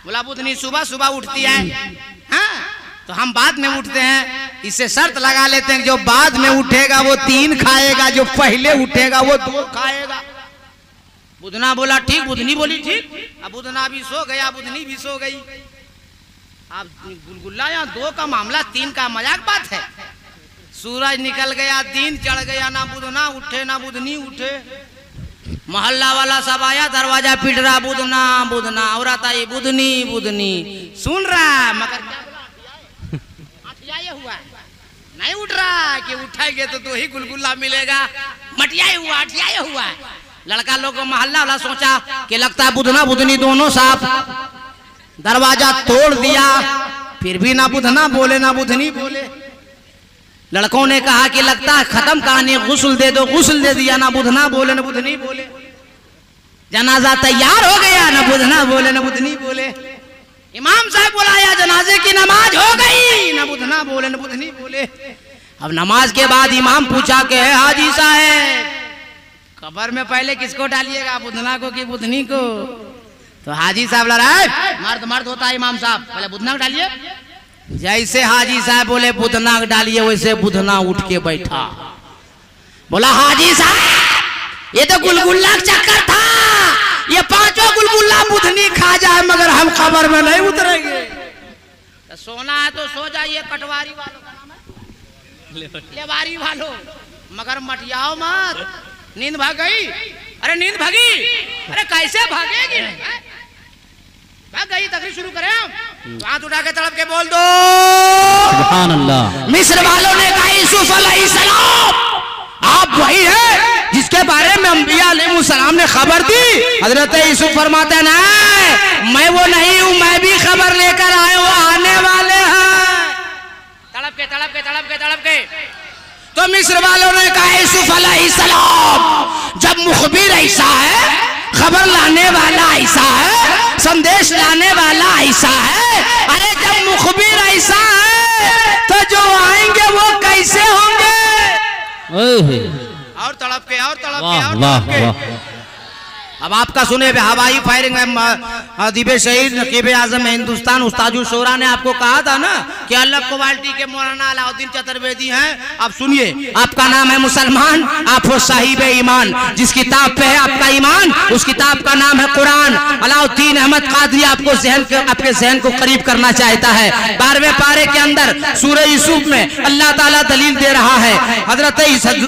बोला बुधनी सुबह सुबह उठती है, हाँ तो हम बाद में उठते हैं, इससे शर्त लगा लेते हैं जो बाद में उठेगा वो 3 खाएगा, जो पहले उठेगा वो 2 खाएगा। बुधना बोला ठीक, बुधनी बोली ठीक। अब बुधना भी सो गया, बुधनी भी सो गई। अब गुलगुल्ला यहाँ 2 का मामला, 3 का मजाक बात है। सूरज निकल गया, दिन चढ़ गया, ना बुधना उठे ना बुधनी उठे। मोहल्ला वाला सब आया, दरवाजा पीट रहा, बुधना बुधना। औरत आई, बुधनी बुधनी। सुन रहा है मगर मटियाए हुआ है, नहीं उठ रहा है कि उठाएंगे तो ही गुलगुल्ला मिलेगा। मटियाए हुआ, अटियाए हुआ है। लड़का लोग मोहल्ला वाला सोचा कि लगता है बुधना बुधनी दोनों साथ। दरवाजा तोड़ दिया, फिर भी ना बुधना बोले ना बुधनी बोले। लड़कों ने कहा कि लगता है खत्म कहानी, गुस्ल दे दो, गुस्ल दे दिया। ना बुधना बोले ना बुधनी बोले। जनाजा तैयार हो गया, ना बुधना बोले ना बुधनी बोले। इमाम साहब बुलाया, जनाजे की नमाज हो गई, ना बुधना बोले ना बुधनी बोले। अब नमाज के बाद इमाम पूछा कि हाजी साहब कब्र में पहले किसको डालिएगा, बुधना को कि बुधनी को? तो हाजी साहब लड़ा, मर्द मर्द होता है इमाम साहब, पहले बुधना को डालिए। जैसे हाजी साहब बोले बुधना डालिए, वैसे बुधना उठ के बैठा। बोला हाजी साहब ये तो गुलगुल्ला चक्कर था, ये 5 गुलगुल्ला बुधनी खा जाए मगर हम खबर में नहीं उतरेंगे। तो सोना है तो सो जाइए, कटवारी वालों का नाम है लेवारी वालों, मगर मटियाओ मत। नींद भाग गई, अरे नींद भागी, अरे कैसे भागेगी? भाग गई, तकरीर शुरू करें हम। हाथ उठा के तड़प के बोल दो सुभान अल्लाह। मिस्र वालों ने कहा यूसुफ अलैहिस्सलाम आप वही है जिसके बारे में अंबिया अलैहिस्सलाम ने खबर दी। हजरत यूसुफ फरमाते हैं नहीं, मैं वो नहीं हूँ, मैं भी खबर लेकर आए, वो आने वाले हैं। तड़प के तड़प के तड़प के तड़प के तो मिस्र वालों ने कहा यूसुफ अलैहिस्सलाम जब मुखबिर ऐसा है, खबर लाने वाला ऐसा है, संदेश लाने वाला ऐसा है, अरे जब मुखबिर ऐसा है तो जो आएंगे वो कैसे होंगे? और तड़प के और तड़प के और तड़प के। अब आपका सुने हवाई फायरिंग अदीब शहीद नकीब आजम हिंदुस्तान उस्ताजुल शोरा ने आपको कहा था ना कि अलग क्वालिटी के मौलाना अलाउद्दीन चतुर्वेदी हैं। आप सुनिए, आपका नाम है मुसलमान, आप हो साहिब ईमान। जिस किताब पे है आपका ईमान, उस किताब का नाम है कुरान। अलाउद्दीन अहमद कादरी आपको आपके जहन को करीब करना चाहता है। 12वें पारे के अंदर सूरह यूसुफ में अल्लाह ताला दलील दे रहा है। हजरत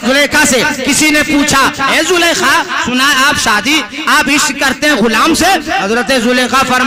जुलेखा से किसी ने पूछा, ए जुलेखा सुना आप शादी आप इश्क करते हैं गुलाम से? हजरत जुलेखा फरमा